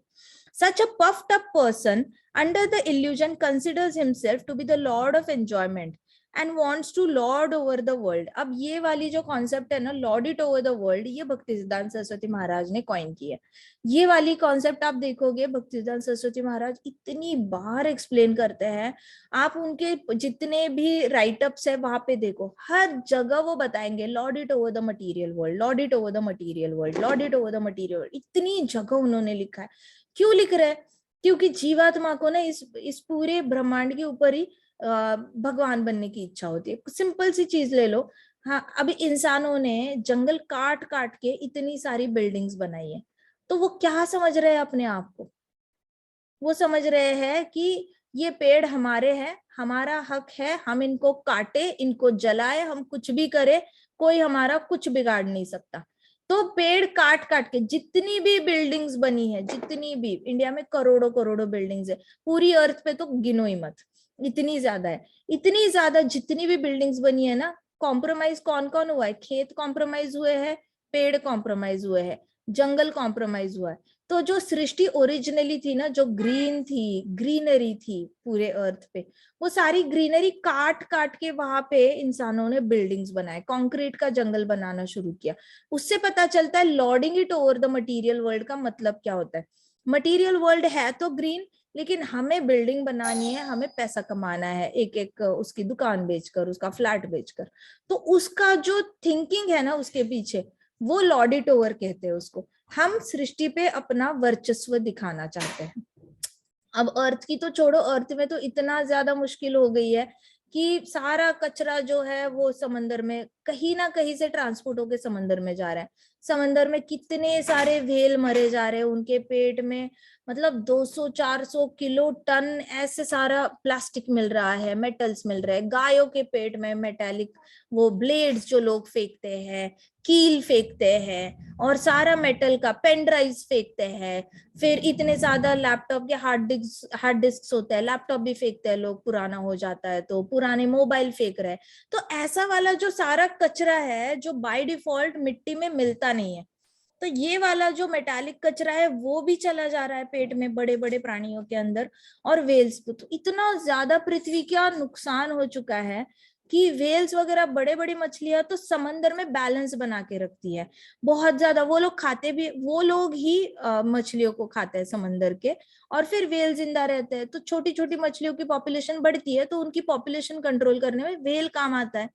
S1: सच अ puffed up person under the illusion considers himself to be the lord of enjoyment and wants to lord over the world। अब ये वाली जो कॉन्सेप्ट है ना, Lord it over the world, ये भक्ति सिद्धांत सरस्वती महाराज ने कॉइन की है। ये वाली कॉन्सेप्ट आप देखोगे भक्ति सिद्धांत सरस्वती महाराज इतनी बार एक्सप्लेन करते हैं। आप उनके जितने भी राइटअप्स है वहां पे देखो, हर जगह वो बताएंगे Lord it over the material world, Lord it over the material world, Lord it over the material world. इतनी जगह उन्होंने लिखा है। क्यों लिख रहे हैं? क्योंकि जीवात्मा को ना इस पूरे ब्रह्मांड के ऊपर ही भगवान बनने की इच्छा होती है। सिंपल सी चीज ले लो, हाँ अभी इंसानों ने जंगल काट काट के इतनी सारी बिल्डिंग्स बनाई है, तो वो क्या समझ रहे हैं अपने आप को? वो समझ रहे हैं कि ये पेड़ हमारे हैं, हमारा हक है, हम इनको काटे, इनको जलाए, हम कुछ भी करे, कोई हमारा कुछ बिगाड़ नहीं सकता। तो पेड़ काट काट के जितनी भी बिल्डिंग्स बनी है, जितनी भी इंडिया में करोड़ों करोड़ों बिल्डिंग्स है, पूरी अर्थ पे तो गिनो ही मत, इतनी ज्यादा है। इतनी ज्यादा जितनी भी बिल्डिंग्स बनी है ना, कॉम्प्रोमाइज कौन कौन हुआ है? खेत कॉम्प्रोमाइज हुए हैं, पेड़ कॉम्प्रोमाइज हुए हैं, जंगल कॉम्प्रोमाइज हुआ है। तो जो सृष्टि ओरिजिनली थी ना, जो ग्रीन थी, ग्रीनरी थी पूरे अर्थ पे, वो सारी ग्रीनरी काट काट के वहां पे इंसानों ने बिल्डिंग्स बनाए, कंक्रीट का जंगल बनाना शुरू किया। उससे पता चलता है lording it over the material world का मतलब क्या होता है। मटेरियल वर्ल्ड है तो ग्रीन, लेकिन हमें बिल्डिंग बनानी है, हमें पैसा कमाना है, एक एक उसकी दुकान बेचकर, उसका फ्लैट बेचकर। तो उसका जो थिंकिंग है ना उसके पीछे, वो लॉर्ड इट ओवर कहते हैं उसको। हम सृष्टि पे अपना वर्चस्व दिखाना चाहते हैं। अब अर्थ की तो छोड़ो, अर्थ में तो इतना ज्यादा मुश्किल हो गई है कि सारा कचरा जो है वो समंदर में कहीं ना कहीं से ट्रांसपोर्ट होके समंदर में जा रहा है। समंदर में कितने सारे व्हेल मरे जा रहे हैं, उनके पेट में मतलब 200-400 किलो टन ऐसे सारा प्लास्टिक मिल रहा है, मेटल्स मिल रहे हैं। गायों के पेट में मेटेलिक वो ब्लेड्स जो लोग फेंकते हैं, कील फेंकते हैं, और सारा मेटल का पेन ड्राइव फेंकते हैं। फिर इतने ज्यादा लैपटॉप के हार्ड डिस्क होते हैं, लैपटॉप भी फेंकते हैं लोग, पुराना हो जाता है तो पुराने मोबाइल फेंक रहे हैं। तो ऐसा वाला जो सारा कचरा है जो बाय डिफॉल्ट मिट्टी में मिलता नहीं है, तो ये वाला जो मेटालिक कचरा है वो भी चला जा रहा है पेट में बड़े बड़े प्राणियों के अंदर और वेल्स को। तो इतना ज्यादा पृथ्वी का नुकसान हो चुका है कि वेल्स वगैरह बड़े बड़ी मछलियां तो समंदर में बैलेंस बना के रखती है बहुत ज्यादा। वो लोग खाते भी, वो लोग ही मछलियों को खाते हैं समंदर के, और फिर वेल जिंदा रहते हैं। तो छोटी छोटी मछलियों की पॉपुलेशन बढ़ती है, तो उनकी पॉपुलेशन कंट्रोल करने में वेल काम आता है।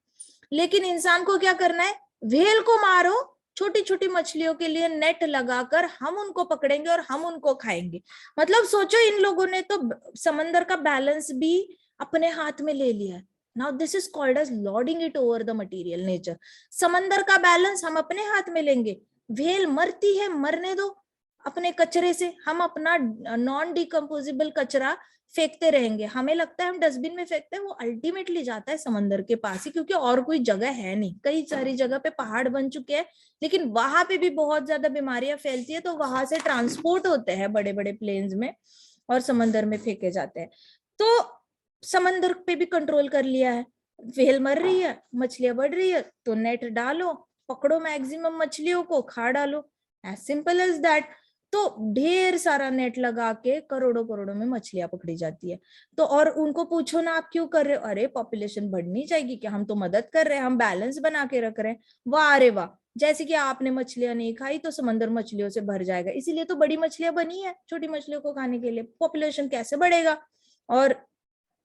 S1: लेकिन इंसान को क्या करना है? व्हेल को मारो छोटी छोटी मछलियों के लिए नेट लगाकर हम उनको पकड़ेंगे और हम उनको खाएंगे। मतलब सोचो, इन लोगों ने तो समंदर का बैलेंस भी अपने हाथ में ले लिया है। Now this is called as lording it over the material nature. समंदर का बैलेंस हम अपने हाथ में लेंगे। व्हेल मरती है, मरने दो, अपने कचरे से हम अपना नॉन डिकम्पोजेबल कचरा फेंकते रहेंगे। हमें लगता है हम डस्टबिन में फेंकते हैं, वो अल्टीमेटली जाता है समंदर के पास ही, क्योंकि और कोई जगह है नहीं। कई सारी जगह पे पहाड़ बन चुके हैं, लेकिन वहां पे भी बहुत ज्यादा बीमारियां फैलती है, तो वहां से ट्रांसपोर्ट होते हैं बड़े बड़े प्लेन्स में और समंदर में फेंके जाते हैं। तो समंदर पे भी कंट्रोल कर लिया है। व्हेल मर रही है, मछलियां बढ़ रही है, तो नेट डालो, पकड़ो मैक्सिमम मछलियों को, खा डालो, एज सिंपल एज दैट। तो ढेर सारा नेट लगा के करोड़ों करोड़ों में मछलियां पकड़ी जाती है। तो और उनको पूछो ना आप क्यों कर रहे हो, अरे पॉपुलेशन बढ़नी चाहिए, क्या हम तो मदद कर रहे हैं, हम बैलेंस बना के रख रहे हैं। वाह अरे वाह, जैसे कि आपने मछलियां नहीं खाई तो समंदर मछलियों से भर जाएगा, इसीलिए तो बड़ी मछलियां बनी है छोटी मछलियों को खाने के लिए, पॉपुलेशन कैसे बढ़ेगा। और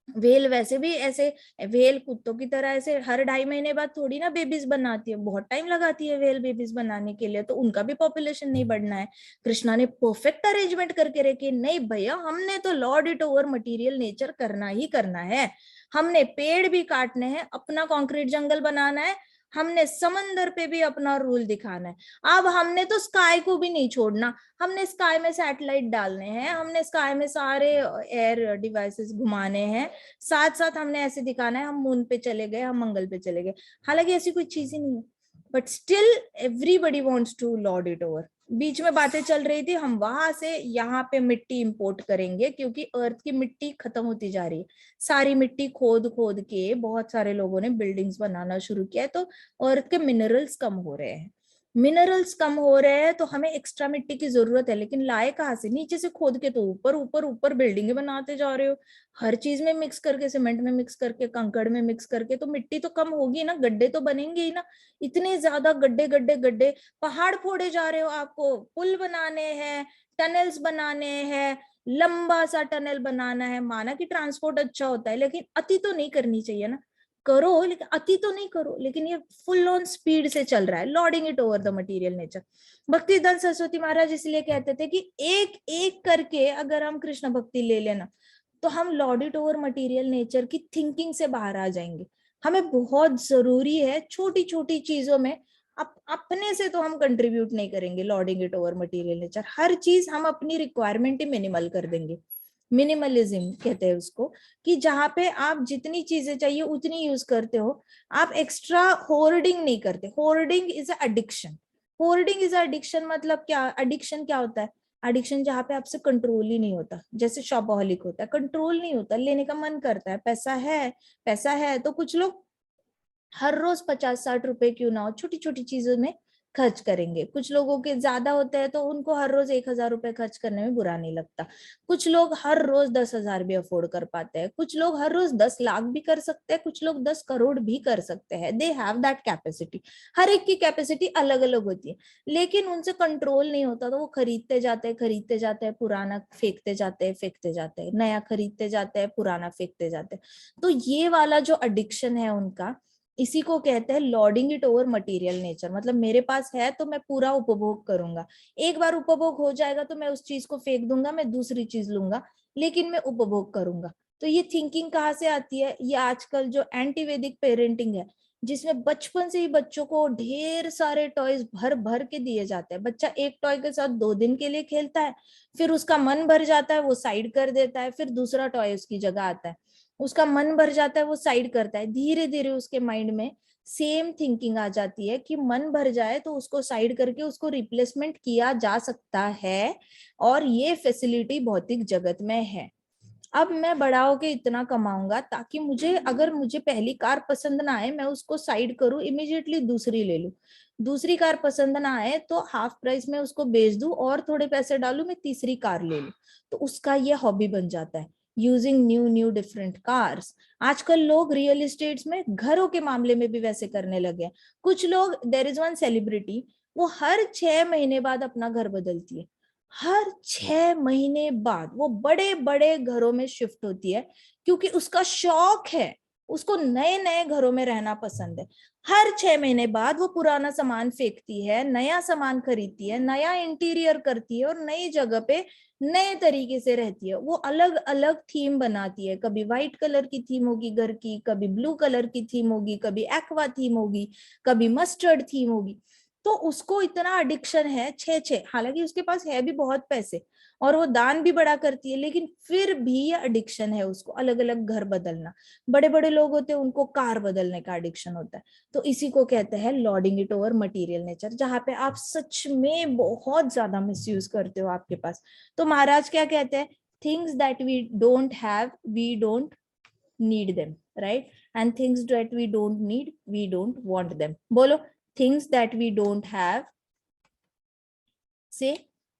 S1: व्हेल वैसे भी ऐसे, व्हेल कुत्तों की तरह ऐसे हर 2.5 महीने बाद थोड़ी ना बेबीज बनाती है, बहुत टाइम लगाती है व्हेल बेबीज बनाने के लिए, तो उनका भी पॉपुलेशन नहीं बढ़ना है। कृष्णा ने परफेक्ट अरेंजमेंट करके रखी, नहीं भैया हमने तो Lord it over material nature करना ही करना है। हमने पेड़ भी काटने हैं, अपना कॉन्क्रीट जंगल बनाना है, हमने समंदर पे भी अपना रूल दिखाना है। अब हमने तो स्काई को भी नहीं छोड़ना, हमने स्काई में सैटेलाइट डालने हैं, हमने स्काई में सारे एयर डिवाइसेस घुमाने हैं, साथ साथ हमने ऐसे दिखाना है हम मून पे चले गए, हम मंगल पे चले गए। हालांकि ऐसी कोई चीज ही नहीं है, but still everybody wants to lord it over. बीच में बातें चल रही थी हम वहां से यहाँ पे मिट्टी इंपोर्ट करेंगे, क्योंकि अर्थ की मिट्टी खत्म होती जा रही है। सारी मिट्टी खोद खोद के बहुत सारे लोगों ने बिल्डिंग्स बनाना शुरू किया है, तो अर्थ के मिनरल्स कम हो रहे हैं। मिनरल्स कम हो रहे हैं तो हमें एक्स्ट्रा मिट्टी की जरूरत है, लेकिन लाए कहाँ से, नीचे से खोद के तो ऊपर ऊपर ऊपर बिल्डिंगें बनाते जा रहे हो। हर चीज में मिक्स करके, सीमेंट में मिक्स करके, कंकड़ में मिक्स करके, तो मिट्टी तो कम होगी ना, गड्ढे तो बनेंगे ही ना। इतने ज्यादा गड्ढे गड्ढे गड्ढे, पहाड़ फोड़े जा रहे हो, आपको पुल बनाने हैं, टनल्स बनाने हैं, लंबा सा टनल बनाना है। माना कि ट्रांसपोर्ट अच्छा होता है, लेकिन अति तो नहीं करनी चाहिए ना, करो लेकिन अति तो नहीं करो। लेकिन ये फुल ऑन स्पीड से चल रहा है, lording it over the material nature. Bhaktidan Saraswati Maharaj इसलिए कहते थे कि एक एक करके अगर हम कृष्ण भक्ति ले लेना, तो हम Lord it over material nature की थिंकिंग से बाहर आ जाएंगे। हमें बहुत जरूरी है छोटी छोटी चीजों में, अपने से तो हम कंट्रीब्यूट नहीं करेंगे lording it over material nature. हर चीज हम अपनी रिक्वायरमेंट ही मिनिमल कर देंगे, मिनिमलिज्म कहते हैं उसको, कि जहां पे आप जितनी चीजें चाहिए उतनी यूज करते हो, आप एक्स्ट्रा होर्डिंग नहीं करते। Hoarding is a addiction. Hoarding is a addiction मतलब क्या, एडिक्शन क्या होता है, एडिक्शन जहाँ पे आपसे कंट्रोल ही नहीं होता, जैसे शॉपहॉलिक होता है, कंट्रोल नहीं होता, लेने का मन करता है, पैसा है तो कुछ लोग हर रोज 50-60 रुपए क्यों ना हो छोटी छोटी चीजों में खर्च करेंगे। कुछ लोगों के ज्यादा होते हैं तो उनको हर रोज 1,000 रुपए खर्च करने में बुरा नहीं लगता। कुछ लोग हर रोज 10,000 भी अफोर्ड कर पाते हैं, कुछ लोग हर रोज 10 लाख भी कर सकते हैं, कुछ लोग 10 करोड़ भी कर सकते हैं। They have that capacity. हर एक की कैपेसिटी अलग अलग होती है, लेकिन उनसे कंट्रोल नहीं होता, तो वो खरीदते जाते हैं, पुराना फेंकते जाते हैं, नया खरीदते जाते हैं, पुराना फेंकते जाते हैं। तो ये वाला जो एडिक्शन है उनका, इसी को कहते हैं lording it over material nature. मतलब मेरे पास है तो मैं पूरा उपभोग करूंगा, एक बार उपभोग हो जाएगा तो मैं उस चीज को फेंक दूंगा, मैं दूसरी चीज लूंगा, लेकिन मैं उपभोग करूंगा। तो ये थिंकिंग कहाँ से आती है, ये आजकल जो एंटी वैदिक पेरेंटिंग है, जिसमें बचपन से ही बच्चों को ढेर सारे टॉयज भर भर के दिए जाते हैं। बच्चा एक टॉय के साथ 2 दिन के लिए खेलता है, फिर उसका मन भर जाता है, वो साइड कर देता है, फिर दूसरा टॉय उसकी जगह आता है, उसका मन भर जाता है, वो साइड करता है, धीरे धीरे उसके माइंड में सेम थिंकिंग आ जाती है कि मन भर जाए तो उसको साइड करके उसको रिप्लेसमेंट किया जा सकता है, और ये फैसिलिटी भौतिक जगत में है। अब मैं बड़ा होके इतना कमाऊंगा ताकि मुझे, अगर मुझे पहली कार पसंद ना आए मैं उसको साइड करूं, इमीडिएटली दूसरी ले लूं, दूसरी कार पसंद ना आए तो हाफ प्राइस में उसको बेच दूं और थोड़े पैसे डालूं, मैं तीसरी कार ले लूं। तो उसका ये हॉबी बन जाता है, यूजिंग न्यू डिफरेंट कार्स। आजकल लोग रियल एस्टेट्स में घरों के मामले में भी वैसे करने लगे हैं। कुछ लोग, देयर इज वन सेलिब्रिटी, वो हर 6 महीने बाद अपना घर बदलती है, हर 6 महीने बाद वो बड़े बड़े घरों में शिफ्ट होती है, क्योंकि उसका शौक है, उसको नए नए घरों में रहना पसंद है। हर 6 महीने बाद वो पुराना सामान फेंकती है, नया सामान खरीदती है, नया इंटीरियर करती है और नई जगह पे नए तरीके से रहती है। वो अलग अलग थीम बनाती है, कभी व्हाइट कलर की थीम होगी घर की, कभी ब्लू कलर की थीम होगी, कभी एक्वा थीम होगी, कभी मस्टर्ड थीम होगी। तो उसको इतना एडिक्शन है, छे छे, हालांकि उसके पास है भी बहुत पैसे और वो दान भी बड़ा करती है, लेकिन फिर भी ये एडिक्शन है उसको अलग अलग घर बदलना। बड़े बड़े लोग होते हैं उनको कार बदलने का एडिक्शन होता है। तो इसी को कहते हैं lording it over material nature, जहां पे आप सच में बहुत ज्यादा मिसयूज करते हो आपके पास। तो महाराज क्या कहते हैं, things that we don't have we don't need them, right, and things that we don't need we don't want them. बोलो, things that we don't have, say,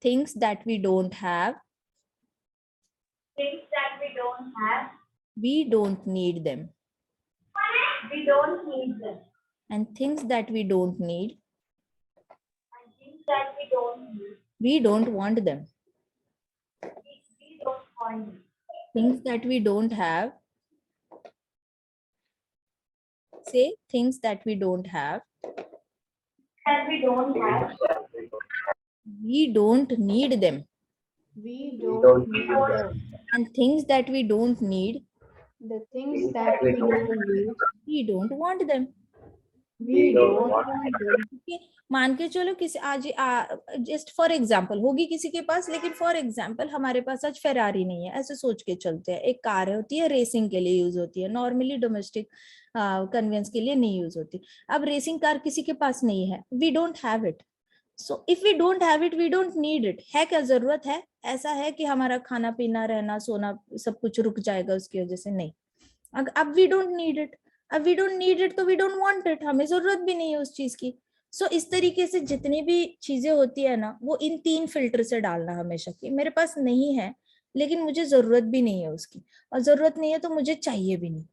S1: things that we don't have,
S2: Things that we don't have,
S1: we don't need them,
S2: we don't need them.
S1: and things that we don't need,
S2: And things that we don't need,
S1: we don't want them.
S2: we don't want them.
S1: Things that we don't have, say, things that we don't have,
S2: That we don't have,
S1: we don't need them,
S3: We don't need them.
S1: and things that we don't need,
S3: The things that we don't need,
S1: we don't want them.
S3: we don't want them.
S1: Okay? मान के चलो किसी आज just for example होगी किसी के पास, लेकिन for example हमारे पास आज फेरारी नहीं है, ऐसे सोच के चलते हैं। एक कार होती है, रेसिंग के लिए यूज होती है, नॉर्मली डोमेस्टिक कन्वेंस के लिए नहीं यूज होती। अब रेसिंग कार किसी के पास नहीं है, we don't have it. So if we don't have it we don't need it. है क्या जरूरत है? ऐसा है कि हमारा खाना पीना रहना सोना सब कुछ रुक जाएगा उसकी वजह से? नहीं। अब वी डोंट नीड इट, अब वी डोंट नीड इट तो वी डोंट वांट इट, हमें जरूरत भी नहीं है उस चीज की। सो इस तरीके से जितनी भी चीजें होती है ना, वो इन 3 फिल्टर से डालना हमेशा, कि मेरे पास नहीं है लेकिन मुझे जरूरत भी नहीं है उसकी, और जरूरत नहीं है तो मुझे चाहिए भी नहीं।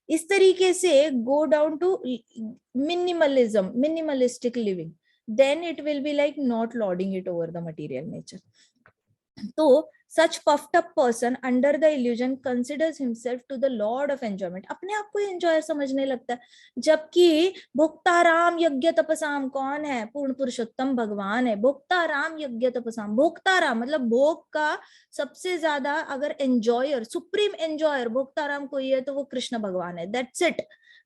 S1: इस तरीके से go down to minimalism, minimalistic living, then it will be like not lording it over the material nature. तो such puffed up person under the illusion considers himself to the lord of enjoyment, अपने आप को enjoyer समझने लगता है, जबकि भोक्ताराम यज्ञ तपसाम कौन है? पूर्ण पुरुषोत्तम भगवान है। भोक्ताराम यज्ञ तपसाम, भोक्ताराम मतलब भोग का सबसे ज्यादा अगर एंजॉयर, सुप्रीम एंजॉयर भोक्ताराम कोई है तो वो कृष्ण भगवान है। दैट्स इट,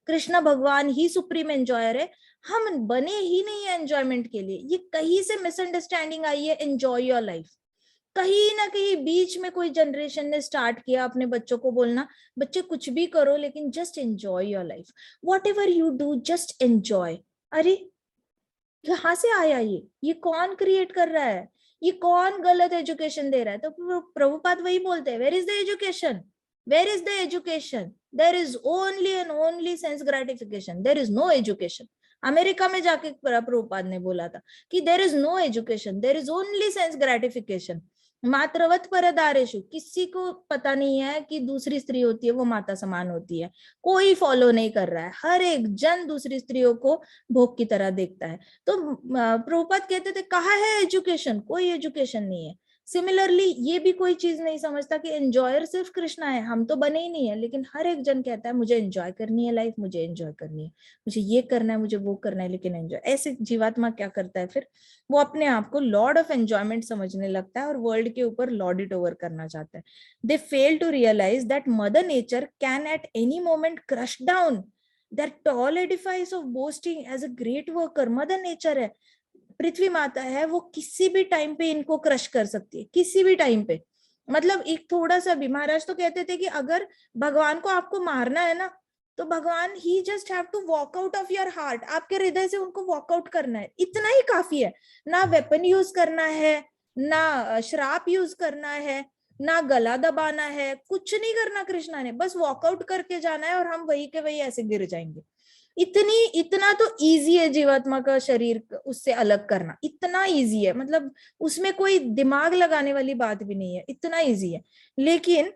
S1: कृष्ण भगवान ही सुप्रीम एंजॉयर है, हम बने ही नहीं है एंजॉयमेंट के लिए। ये कहीं से मिसअंडरस्टैंडिंग आई है, एंजॉय योर लाइफ। कहीं ना कहीं बीच में कोई जनरेशन ने स्टार्ट किया अपने बच्चों को बोलना, बच्चे कुछ भी करो लेकिन just enjoy your life, what ever you do just enjoy. अरे कहाँ से आया ये कौन क्रिएट कर रहा है? ये कौन गलत एजुकेशन दे रहा है? तो प्रभुपाद वही बोलते हैं, where is the education, where is the education, there is only and only sense gratification, there is no education. America में जाके प्रभुपाद ने बोला था कि there is no education, there is only sense gratification. मातृवत परदारेशु, किसी को पता नहीं है कि दूसरी स्त्री होती है वो माता समान होती है, कोई फॉलो नहीं कर रहा है, हर एक जन दूसरी स्त्रियों को भोग की तरह देखता है। तो प्रभुपाद कहते थे कहाँ है एजुकेशन? कोई एजुकेशन नहीं है। सिमिलरली ये भी कोई चीज नहीं समझता कि एंजॉयर सिर्फ कृष्णा है, हम तो बने ही नहीं है, लेकिन हर एक जन कहता है मुझे एंजॉय करनी है लाइफ, मुझे एंजॉय करनी है, मुझे ये करना है, मुझे वो करना है, लेकिन एंजॉय। ऐसे जीवात्मा क्या करता है फिर? वो अपने आप को लॉर्ड ऑफ एंजॉयमेंट समझने लगता है और वर्ल्ड के ऊपर लॉर्ड इट ओवर करना चाहता है। They fail to realize that mother nature can at any moment crush down that tall edifice of boasting as a great worker. Mother nature है, पृथ्वी माता है, वो किसी भी टाइम पे इनको क्रश कर सकती है, किसी भी टाइम पे। मतलब एक थोड़ा सा भी, महाराज तो कहते थे कि अगर भगवान को आपको मारना है ना तो भगवान ही just have to walk out of your heart, आपके हृदय से उनको वॉकआउट करना है, इतना ही काफी है। ना वेपन यूज करना है, ना श्राप यूज करना है, ना गला दबाना है, कुछ नहीं करना कृष्णा ने, बस वॉकआउट करके जाना है और हम वही के वही ऐसे गिर जाएंगे। इतना तो इजी है जीवात्मा का शरीर उससे अलग करना, इतना इजी है, मतलब उसमें कोई दिमाग लगाने वाली बात भी नहीं है, इतना इजी है। लेकिन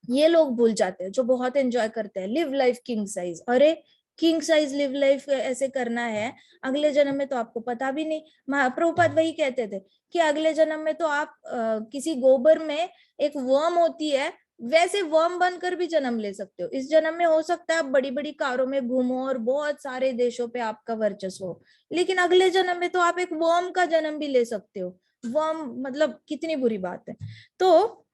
S1: ये लोग भूल जाते हैं जो बहुत एंजॉय करते हैं, लिव लाइफ किंग साइज। अरे किंग साइज लिव लाइफ ऐसे करना है, अगले जन्म में तो आपको पता भी नहीं। प्रभुपाद वही कहते थे कि अगले जन्म में तो आप किसी गोबर में एक वर्म होती है वैसे वर्म बनकर भी जन्म ले सकते हो। इस जन्म में हो सकता है आप बड़ी बड़ी कारों में घूमो और बहुत सारे देशों पे आपका वर्चस्व हो, लेकिन अगले जन्म में तो आप एक वर्म का जन्म भी ले सकते हो। वर्म मतलब कितनी बुरी बात है। तो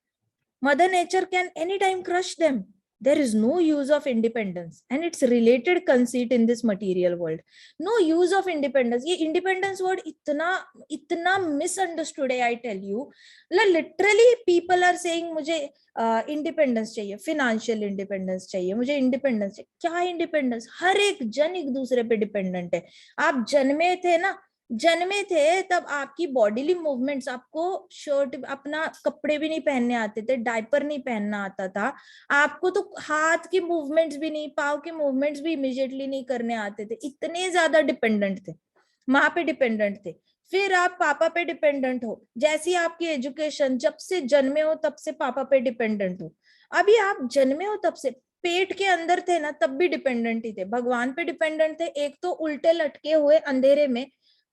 S1: Mother Nature can anytime crush them. There is no use of independence, and it's related conceit in this material world. No use of independence. ये independence word इतना misunderstood है, I tell you. Literally people are saying मुझे independence चाहिए, financial independence चाहिए, मुझे independence चाहिए। क्या independence? हर एक जन एक दूसरे पे dependent है। आप जन्मे थे तब आपकी बॉडीली मूवमेंट्स, आपको शर्ट अपना कपड़े भी नहीं पहनने आते थे, डायपर नहीं पहनना आता था आपको, तो हाथ की मूवमेंट्स भी नहीं, पाँव की मूवमेंट्स भी इमीडिएटली नहीं करने आते थे। इतने ज्यादा डिपेंडेंट थे, माँ पे डिपेंडेंट थे। फिर आप पापा पे डिपेंडेंट हो, जैसी आपकी एजुकेशन, जब से जन्मे हो तब से पापा पे डिपेंडेंट हो। अभी आप जन्मे हो तब से, पेट के अंदर थे ना तब भी डिपेंडेंट ही थे, भगवान पे डिपेंडेंट थे। एक तो उल्टे लटके हुए अंधेरे में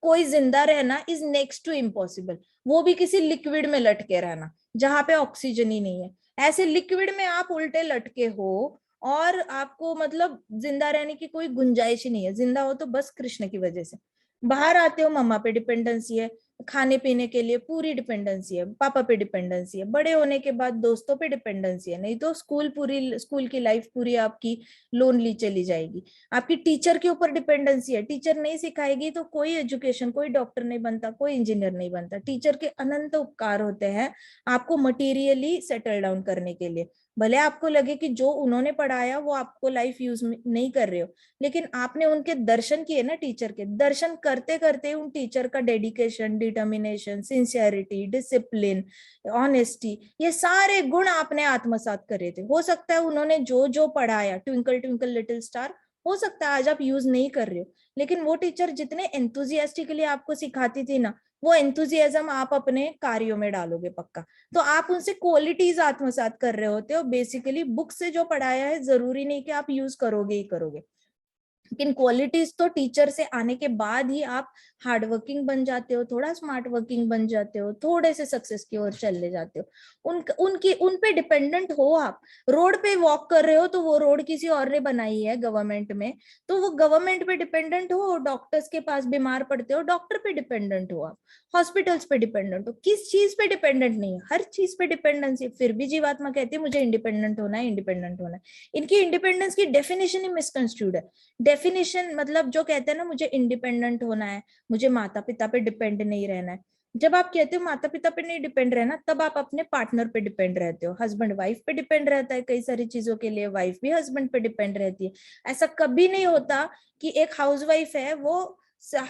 S1: कोई जिंदा रहना इज नेक्स्ट टू इम्पॉसिबल, वो भी किसी लिक्विड में लटके रहना जहां पे ऑक्सीजन ही नहीं है। ऐसे लिक्विड में आप उल्टे लटके हो और आपको मतलब जिंदा रहने की कोई गुंजाइश ही नहीं है। जिंदा हो तो बस कृष्ण की वजह से। बाहर आते हो मम्मा पे डिपेंडेंसी है, खाने पीने के लिए पूरी डिपेंडेंसी है, पापा पे डिपेंडेंसी है, बड़े होने के बाद दोस्तों पे डिपेंडेंसी है, नहीं तो स्कूल की लाइफ पूरी आपकी लोनली चली जाएगी। आपकी टीचर के ऊपर डिपेंडेंसी है, टीचर नहीं सिखाएगी तो कोई एजुकेशन, कोई डॉक्टर नहीं बनता, कोई इंजीनियर नहीं बनता। टीचर के अनंत उपकार होते हैं आपको मटीरियली सेटल डाउन करने के लिए। भले आपको लगे कि जो उन्होंने पढ़ाया वो आपको लाइफ यूज नहीं कर रहे हो, लेकिन आपने उनके दर्शन किए ना, टीचर के दर्शन करते करते उन टीचर का dedication, determination, sincerity, discipline, honesty, ये सारे गुण आपने आत्मसात करे थे। हो सकता है उन्होंने जो जो पढ़ाया, ट्विंकल ट्विंकल लिटिल स्टार, हो सकता है आज आप यूज नहीं कर रहे हो, लेकिन वो टीचर जितने एंथुजियास्टिकली आपको सिखाती थी ना, वो एंथुजियाज्म आप अपने कार्यों में डालोगे पक्का। तो आप उनसे क्वालिटीज आत्मसात कर रहे होते हो। बेसिकली बुक से जो पढ़ाया है जरूरी नहीं कि आप यूज करोगे ही करोगे, लेकिन क्वालिटीज तो टीचर से आने के बाद ही आप हार्ड वर्किंग बन जाते हो, थोड़ा स्मार्ट वर्किंग बन जाते हो, थोड़े से सक्सेस की ओर चले जाते हो। उन पे डिपेंडेंट हो आप। रोड पे वॉक कर रहे हो तो वो रोड किसी और ने बनाई है गवर्नमेंट में, तो वो गवर्नमेंट पे डिपेंडेंट हो। डॉक्टर्स के पास बीमार पड़ते हो, डॉक्टर पे डिपेंडेंट हो आप। हॉस्पिटल्स पे डिपेंडेंट हो, किस चीज पे डिपेंडेंट नहीं है, हर चीज पे डिपेंडेंसी। फिर भी जीवात्मा कहती है मुझे इंडिपेंडेंट होना है, इंडिपेंडेंट होना है। इनकी इंडिपेंडेंस की डेफिनेशन ही मिसकंस्ट्रूड है। डेफिनेशन मतलब जो कहते हैं ना मुझे इंडिपेंडेंट होना है, मुझे माता पिता पे डिपेंड नहीं रहना है। जब आप कहते हो माता पिता पे नहीं डिपेंड रहना, तब आप अपने पार्टनर पे डिपेंड रहते हो। हस्बैंड वाइफ पे डिपेंड रहता है कई सारी चीजों के लिए, वाइफ भी हस्बैंड पे डिपेंड रहती है। ऐसा कभी नहीं होता कि एक हाउसवाइफ है वो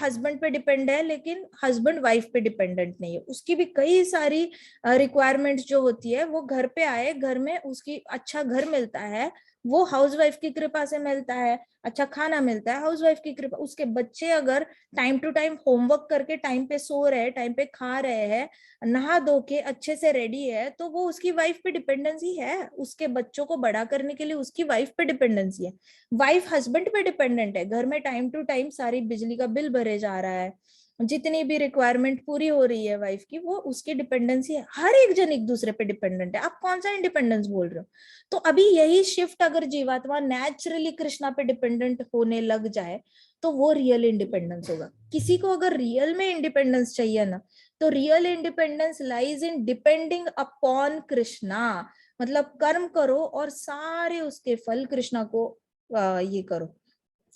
S1: हस्बैंड पे डिपेंड है लेकिन हस्बैंड वाइफ पे डिपेंडेंट नहीं है। उसकी भी कई सारी रिक्वायरमेंट्स जो होती है, वो घर पे आए, घर में उसकी अच्छा घर मिलता है, वो हाउसवाइफ की कृपा से मिलता है। अच्छा खाना मिलता है, हाउसवाइफ की कृपा। उसके बच्चे अगर टाइम टू टाइम होमवर्क करके टाइम पे सो रहे हैं, टाइम पे खा रहे हैं, नहा धो के अच्छे से रेडी है, तो वो उसकी वाइफ पे डिपेंडेंसी है। उसके बच्चों को बड़ा करने के लिए उसकी वाइफ पे डिपेंडेंसी है। वाइफ हस्बैंड पे डिपेंडेंट है, घर में टाइम टू टाइम सारी बिजली का बिल भरे जा रहा है, जितनी भी रिक्वायरमेंट पूरी हो रही है वाइफ की, वो उसकी डिपेंडेंसी है। हर एक जन एक दूसरे पे डिपेंडेंट है। आप कौन सा इंडिपेंडेंस बोल रहे हो? तो अभी यही शिफ्ट अगर जीवात्मा नेचुरली कृष्णा पे डिपेंडेंट होने लग जाए तो वो रियल इंडिपेंडेंस होगा। किसी को अगर रियल में इंडिपेंडेंस चाहिए ना, तो real independence lies in depending upon Krishna. मतलब कर्म करो और सारे उसके फल कृष्णा को ये करो,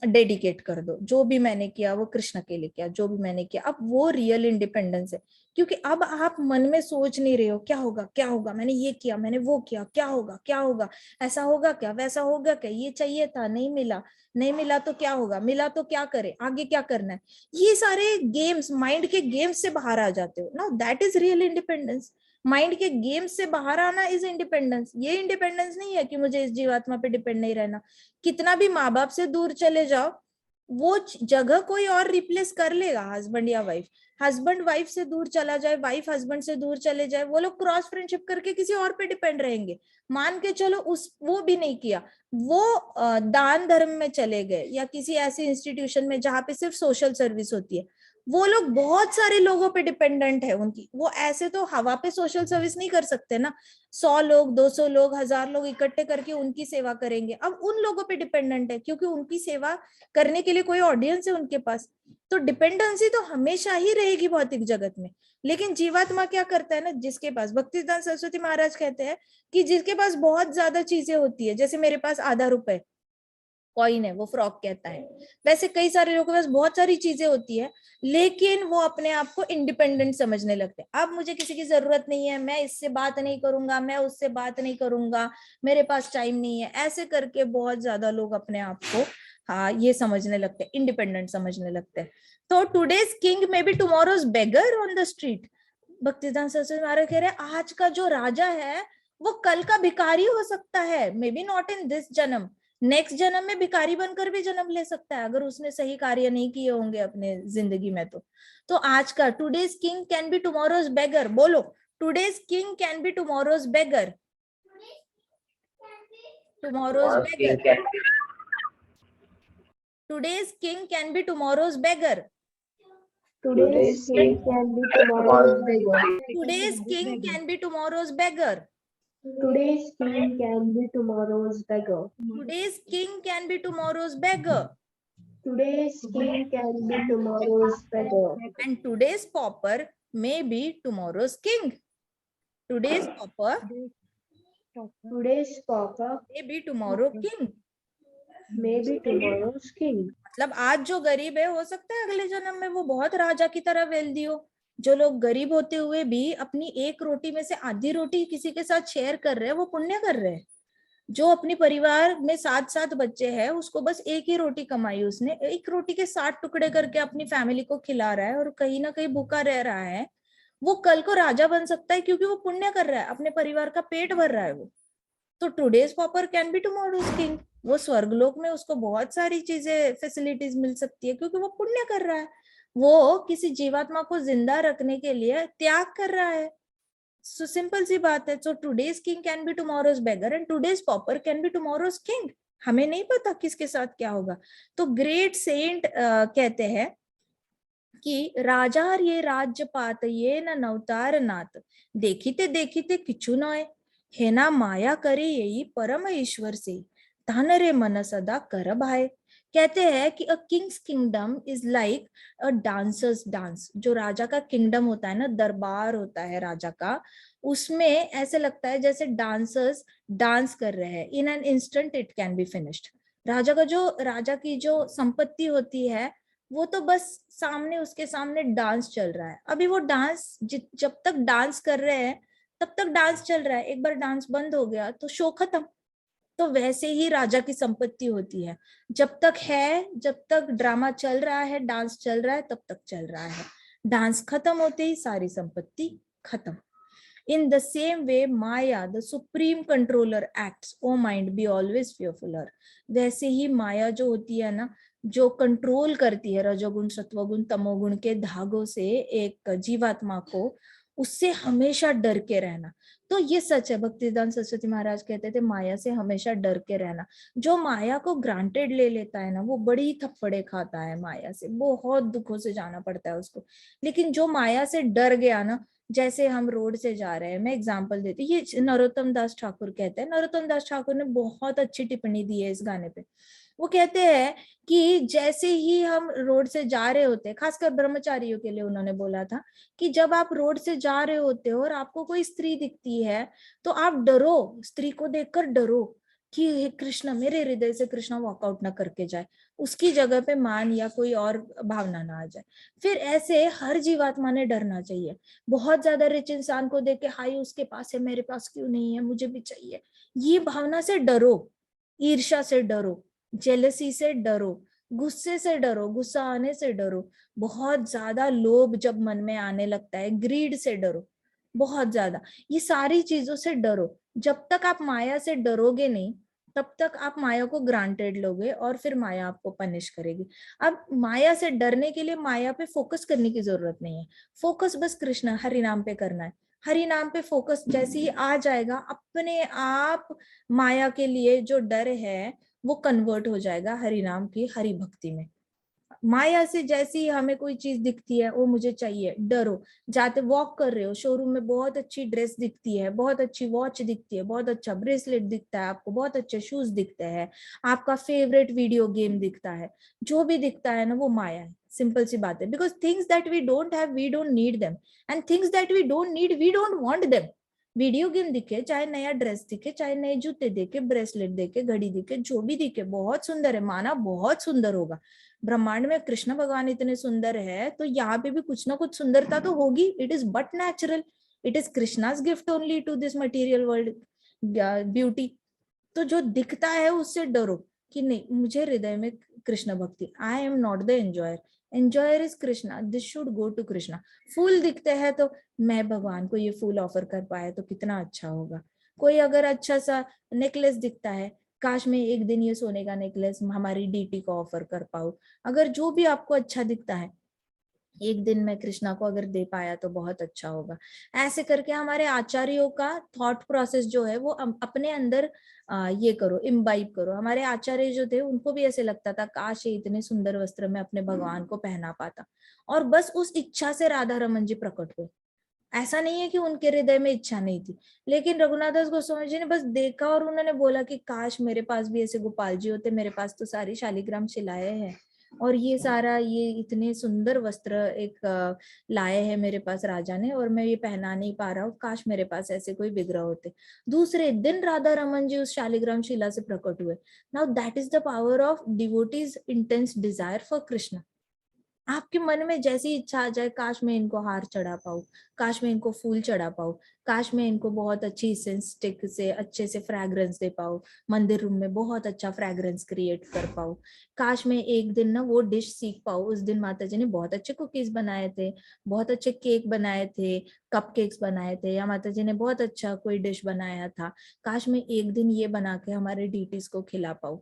S1: डेडिकेट कर दो। जो भी मैंने किया वो कृष्ण के लिए किया, जो भी मैंने किया। अब वो रियल इंडिपेंडेंस है, क्योंकि अब आप मन में सोच नहीं रहे हो क्या होगा क्या होगा, मैंने ये किया, मैंने वो किया, क्या होगा क्या होगा, ऐसा होगा क्या, वैसा होगा क्या, ये चाहिए था नहीं मिला, नहीं मिला तो क्या होगा, मिला तो क्या करे, आगे क्या करना है। ये सारे गेम्स, माइंड के गेम्स से बाहर आ जाते हो ना, that is real independence. Mind के गेम्स से बाहर आना इज इंडिपेंडेंस। ये इंडिपेंडेंस नहीं है कि मुझे इस जीवात्मा पे डिपेंड नहीं रहना। कितना भी माँ बाप से दूर चले जाओ, वो जगह कोई और रिप्लेस कर लेगा, हस्बैंड या वाइफ। हस्बैंड वाइफ से दूर चला जाए, वाइफ हस्बैंड से दूर चले जाए, वो लोग क्रॉस फ्रेंडशिप करके किसी और पे डिपेंड रहेंगे। मान के चलो उस वो भी नहीं किया, वो दान धर्म में चले गए या किसी ऐसे इंस्टीट्यूशन में जहां पे सिर्फ सोशल सर्विस होती है, वो लोग बहुत सारे लोगों पे डिपेंडेंट है उनकी, वो ऐसे तो हवा पे सोशल सर्विस नहीं कर सकते ना, 100 लोग 200 लोग 1000 लोग इकट्ठे करके उनकी सेवा करेंगे। अब उन लोगों पे डिपेंडेंट है क्योंकि उनकी सेवा करने के लिए कोई ऑडियंस है उनके पास। तो डिपेंडेंसी तो हमेशा ही रहेगी भौतिक जगत में। लेकिन जीवात्मा क्या करता है ना, जिसके पास, भक्तिसिद्धांत सरस्वती महाराज कहते हैं कि जिसके पास बहुत ज्यादा चीजें होती है, जैसे मेरे पास आधा रुपए कॉइन है, वो फ्रॉक कहता है, वैसे कई सारे लोगों के पास बहुत सारी चीजें होती है, लेकिन वो अपने आप को इंडिपेंडेंट समझने लगते हैं। अब मुझे किसी की जरूरत नहीं है, मैं इससे बात नहीं करूंगा, मैं उससे बात नहीं करूंगा, मेरे पास टाइम नहीं है, ऐसे करके बहुत ज्यादा लोग अपने आप को, हाँ, ये समझने लगते हैं, इंडिपेंडेंट समझने लगते हैं। तो today's king may be tomorrow's beggar on the street. Bhaktisiddhanta Saraswati Maharaj कह रहे हैं आज का जो राजा है वो कल का भिखारी हो सकता है, may be not in this जन्म, नेक्स्ट जन्म में भिखारी बनकर भी जन्म ले सकता है अगर उसने सही कार्य नहीं किए होंगे अपने जिंदगी में। तो आज का today's king can be tomorrow's beggar. बोलो, today's king can be tomorrow's beggar. Tomorrow's beggar. Today's king can be tomorrow's beggar.
S3: Today's king can be tomorrow's beggar.
S1: Today's king can be tomorrow's beggar.
S3: Today's king can be tomorrow's beggar.
S1: Today's king can be tomorrow's beggar.
S3: Today's king can be tomorrow's beggar.
S1: And today's pauper may be tomorrow's king. Today's pauper
S3: Today's pauper
S1: may be tomorrow king.
S3: may be tomorrow's king.
S1: मतलब आज जो गरीब है हो सकता है अगले जन्म में वो बहुत राजा की तरह वेल्दी हो। जो लोग गरीब होते हुए भी अपनी एक रोटी में से आधी रोटी किसी के साथ शेयर कर रहे हैं वो पुण्य कर रहे हैं। जो अपने परिवार में 7 बच्चे हैं उसको बस एक ही रोटी कमाई, उसने एक रोटी के 60 टुकड़े करके अपनी फैमिली को खिला रहा है और कहीं ना कहीं भूखा रह रहा है, वो कल को राजा बन सकता है क्योंकि वो पुण्य कर रहा है, अपने परिवार का पेट भर रहा है वो। तो today's pauper can be tomorrow's king. वो स्वर्गलोक में उसको बहुत सारी चीजें फैसिलिटीज मिल सकती है क्योंकि वो पुण्य कर रहा है, वो किसी जीवात्मा को जिंदा रखने के लिए त्याग कर रहा है। सो सिंपल सी बात है। So today's king can be tomorrow's beggar and today's pauper can be tomorrow's king. हमें नहीं पता किसके साथ क्या होगा। तो ग्रेट सेंट कहते हैं कि राजार ये राज्यपात ये न नवतार नाथ देखिते देखिते किछु नय हे ना माया करे यही परम ईश्वर से धन रे मन सदा कर भाई। कहते हैं कि a king's kingdom is like a dancer's dance. जो राजा का किंगडम होता है ना, दरबार होता है राजा का, उसमें ऐसे लगता है जैसे डांसर्स डांस कर रहे हैं। In an instant it can be finished. राजा की जो संपत्ति होती है वो तो बस सामने, उसके सामने डांस चल रहा है। अभी वो डांस जब तक डांस कर रहे हैं तब तक डांस चल रहा है, एक बार डांस बंद हो गया तो शो खत्म। तो वैसे ही राजा की संपत्ति होती है, जब तक है, जब तक ड्रामा चल रहा है, डांस चल रहा है, तब तक चल रहा है। डांस खत्म होते ही सारी संपत्ति खत्म। In the same way, Maya, the supreme controller, acts. O mind, be always fearfuler. वैसे ही माया जो होती है ना, जो कंट्रोल करती है रजोगुण सत्वगुण तमोगुण के धागों से एक जीवात्मा को, उससे हमेशा डर के रहना। तो ये सच है। भक्तिसिद्धांत सरस्वती महाराज कहते थे माया से हमेशा डर के रहना। जो माया को ग्रांटेड ले लेता है ना, वो बड़ी थप्पड़े खाता है माया से, बहुत दुखों से जाना पड़ता है उसको। लेकिन जो माया से डर गया ना, जैसे हम रोड से जा रहे हैं, मैं एग्जांपल देती हूँ, ये नरोत्तम दास ठाकुर कहते हैं। नरोत्तम दास ठाकुर ने बहुत अच्छी टिप्पणी दी है इस गाने पे। वो कहते हैं कि जैसे ही हम रोड से जा रहे होते हैं, खासकर ब्रह्मचारियों के लिए उन्होंने बोला था कि जब आप रोड से जा रहे होते हो और आपको कोई स्त्री दिखती है तो आप डरो, स्त्री को देखकर डरो कि हे कृष्ण, मेरे हृदय से कृष्ण वॉकआउट ना करके जाए, उसकी जगह पे मान या कोई और भावना ना आ जाए। फिर ऐसे हर जीवात्मा ने डरना चाहिए। बहुत ज्यादा रिच इंसान को देख के हाय उसके पास है, मेरे पास क्यों नहीं है, मुझे भी चाहिए, ये भावना से डरो। ईर्ष्या से डरो, जेलसी से डरो, गुस्से से डरो, गुस्सा आने से डरो, बहुत ज्यादा लोभ जब मन में आने लगता है, ग्रीड से डरो, बहुत ज्यादा, ये सारी चीजों से डरो। जब तक आप माया से डरोगे नहीं तब तक आप माया को ग्रांटेड लोगे और फिर माया आपको पनिश करेगी। अब माया से डरने के लिए माया पे फोकस करने की जरूरत नहीं है। फोकस बस कृष्ण हरि नाम पे करना है। हरि नाम पे फोकस जैसे ही आ जाएगा, अपने आप माया के लिए जो डर है वो कन्वर्ट हो जाएगा हरि नाम की हरि भक्ति में। माया से जैसी ही हमें कोई चीज दिखती है वो मुझे चाहिए, डरो। जाते वॉक कर रहे हो, शोरूम में बहुत अच्छी ड्रेस दिखती है, बहुत अच्छी वॉच दिखती है, बहुत अच्छा ब्रेसलेट दिखता है आपको, बहुत अच्छे शूज दिखते हैं, आपका फेवरेट वीडियो गेम दिखता है, जो भी दिखता है ना वो माया है। सिंपल सी बात है, because things that we don't have we don't need them, and things that we don't need we don't want them. Video game दिखे, चाहे नया ड्रेस दिखे, चाहे नए जूते दिखे, ब्रेसलेट दिखे, घड़ी दिखे, जो भी दिखे बहुत सुंदर है, माना बहुत सुंदर होगा। ब्रह्मांड में कृष्ण भगवान इतने सुंदर है तो यहाँ पे भी कुछ ना कुछ सुंदरता तो होगी। It is but natural, it is Krishna's gift only to this material world beauty. तो जो दिखता है उससे डरो कि नहीं, मुझे हृदय में कृष्ण भक्ति, I am not the enjoyer, enjoyer is Krishna, this should go to Krishna. फूल दिखते हैं तो मैं भगवान को ये फूल ऑफर कर पाए तो कितना अच्छा होगा। कोई अगर अच्छा सा नेकलेस दिखता है, काश मैं एक दिन ये सोने का नेकलेस हमारी डीटी को ऑफर कर पाऊं। अगर जो भी आपको अच्छा दिखता है एक दिन मैं कृष्णा को अगर दे पाया तो बहुत अच्छा होगा। ऐसे करके हमारे आचार्यों का थॉट प्रोसेस जो है वो अपने अंदर ये करो, इम्बाइब करो। हमारे आचार्य जो थे उनको भी ऐसे लगता था काश ये इतने सुंदर वस्त्र में अपने भगवान को पहना पाता, और बस उस इच्छा से राधा रमन जी प्रकट हुए। ऐसा नहीं है कि उनके हृदय में इच्छा नहीं थी, लेकिन रघुनाथदास गोस्वामी जी ने बस देखा और उन्होंने बोला कि काश मेरे पास भी ऐसे गोपाल जी होते, मेरे पास तो सारी शालिग्राम शिलाएं हैं और ये सारा ये इतने सुंदर वस्त्र एक लाए हैं मेरे पास राजा ने, और मैं ये पहना नहीं पा रहा हूँ, काश मेरे पास ऐसे कोई विग्रह होते। दूसरे दिन राधा रमन जी उस शालिग्राम शिला से प्रकट हुए। Now that is the power of devotees intense desire for Krishna. आपके मन में जैसी इच्छा आ जाए, काश मैं इनको हार चढ़ा पाऊं, काश मैं इनको फूल चढ़ा पाऊं, काश मैं इनको बहुत अच्छी सेंस स्टिक से अच्छे से फ्रैग्रेंस दे पाऊं, मंदिर रूम में बहुत अच्छा फ्रैग्रेंस क्रिएट कर पाऊं, काश मैं एक दिन ना वो डिश सीख पाऊं। उस दिन माता जी ने बहुत अच्छे कुकीज बनाए थे, बहुत अच्छे केक बनाए थे, कप केक्स बनाए थे, या माता जी ने बहुत अच्छा कोई डिश बनाया था, काश मैं एक दिन ये बना के हमारे डीटीज को खिला पाऊं।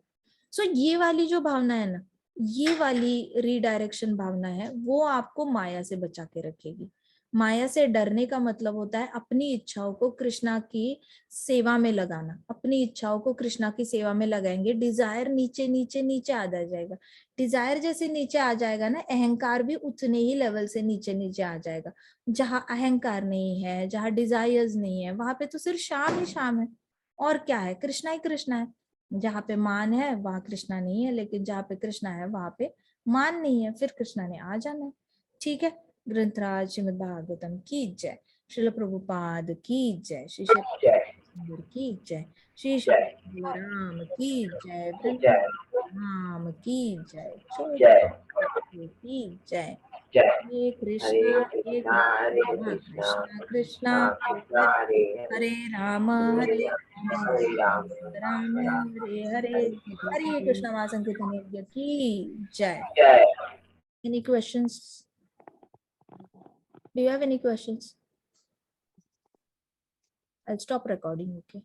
S1: सो ये वाली जो भावना है ना, ये वाली रीडायरेक्शन भावना है, वो आपको माया से बचा के रखेगी। माया से डरने का मतलब होता है अपनी इच्छाओं को कृष्णा की सेवा में लगाना। अपनी इच्छाओं को कृष्णा की सेवा में लगाएंगे, डिजायर नीचे नीचे नीचे आ जाएगा। डिजायर जैसे नीचे आ जाएगा ना, अहंकार भी उतने ही लेवल से नीचे नीचे आ जाएगा। जहाँ अहंकार नहीं है, जहाँ डिजायर्स नहीं है, वहां पे तो सिर्फ शाम ही शाम है, और क्या है, कृष्णा ही कृष्णा है। जहाँ पे मान है वहां कृष्णा नहीं है, लेकिन जहाँ पे कृष्णा है वहां पे मान नहीं है, फिर कृष्णा ने आ जाना है। ठीक है। ग्रंथराज श्रीमद् भागवतम की जय, श्रील प्रभुपाद की जय, श्री श्री की जय, श्री श्री राम की जय, वृंदावन की जय, की जय। हरे कृष्णा हरे कृष्णा कृष्णा कृष्णा हरे हरे राम हरे राम राम हरे हरे। हरे कृष्णा महासंकीर्तन यज्ञ की जय। Any questions? Do you have any questions? I'll stop recording, okay?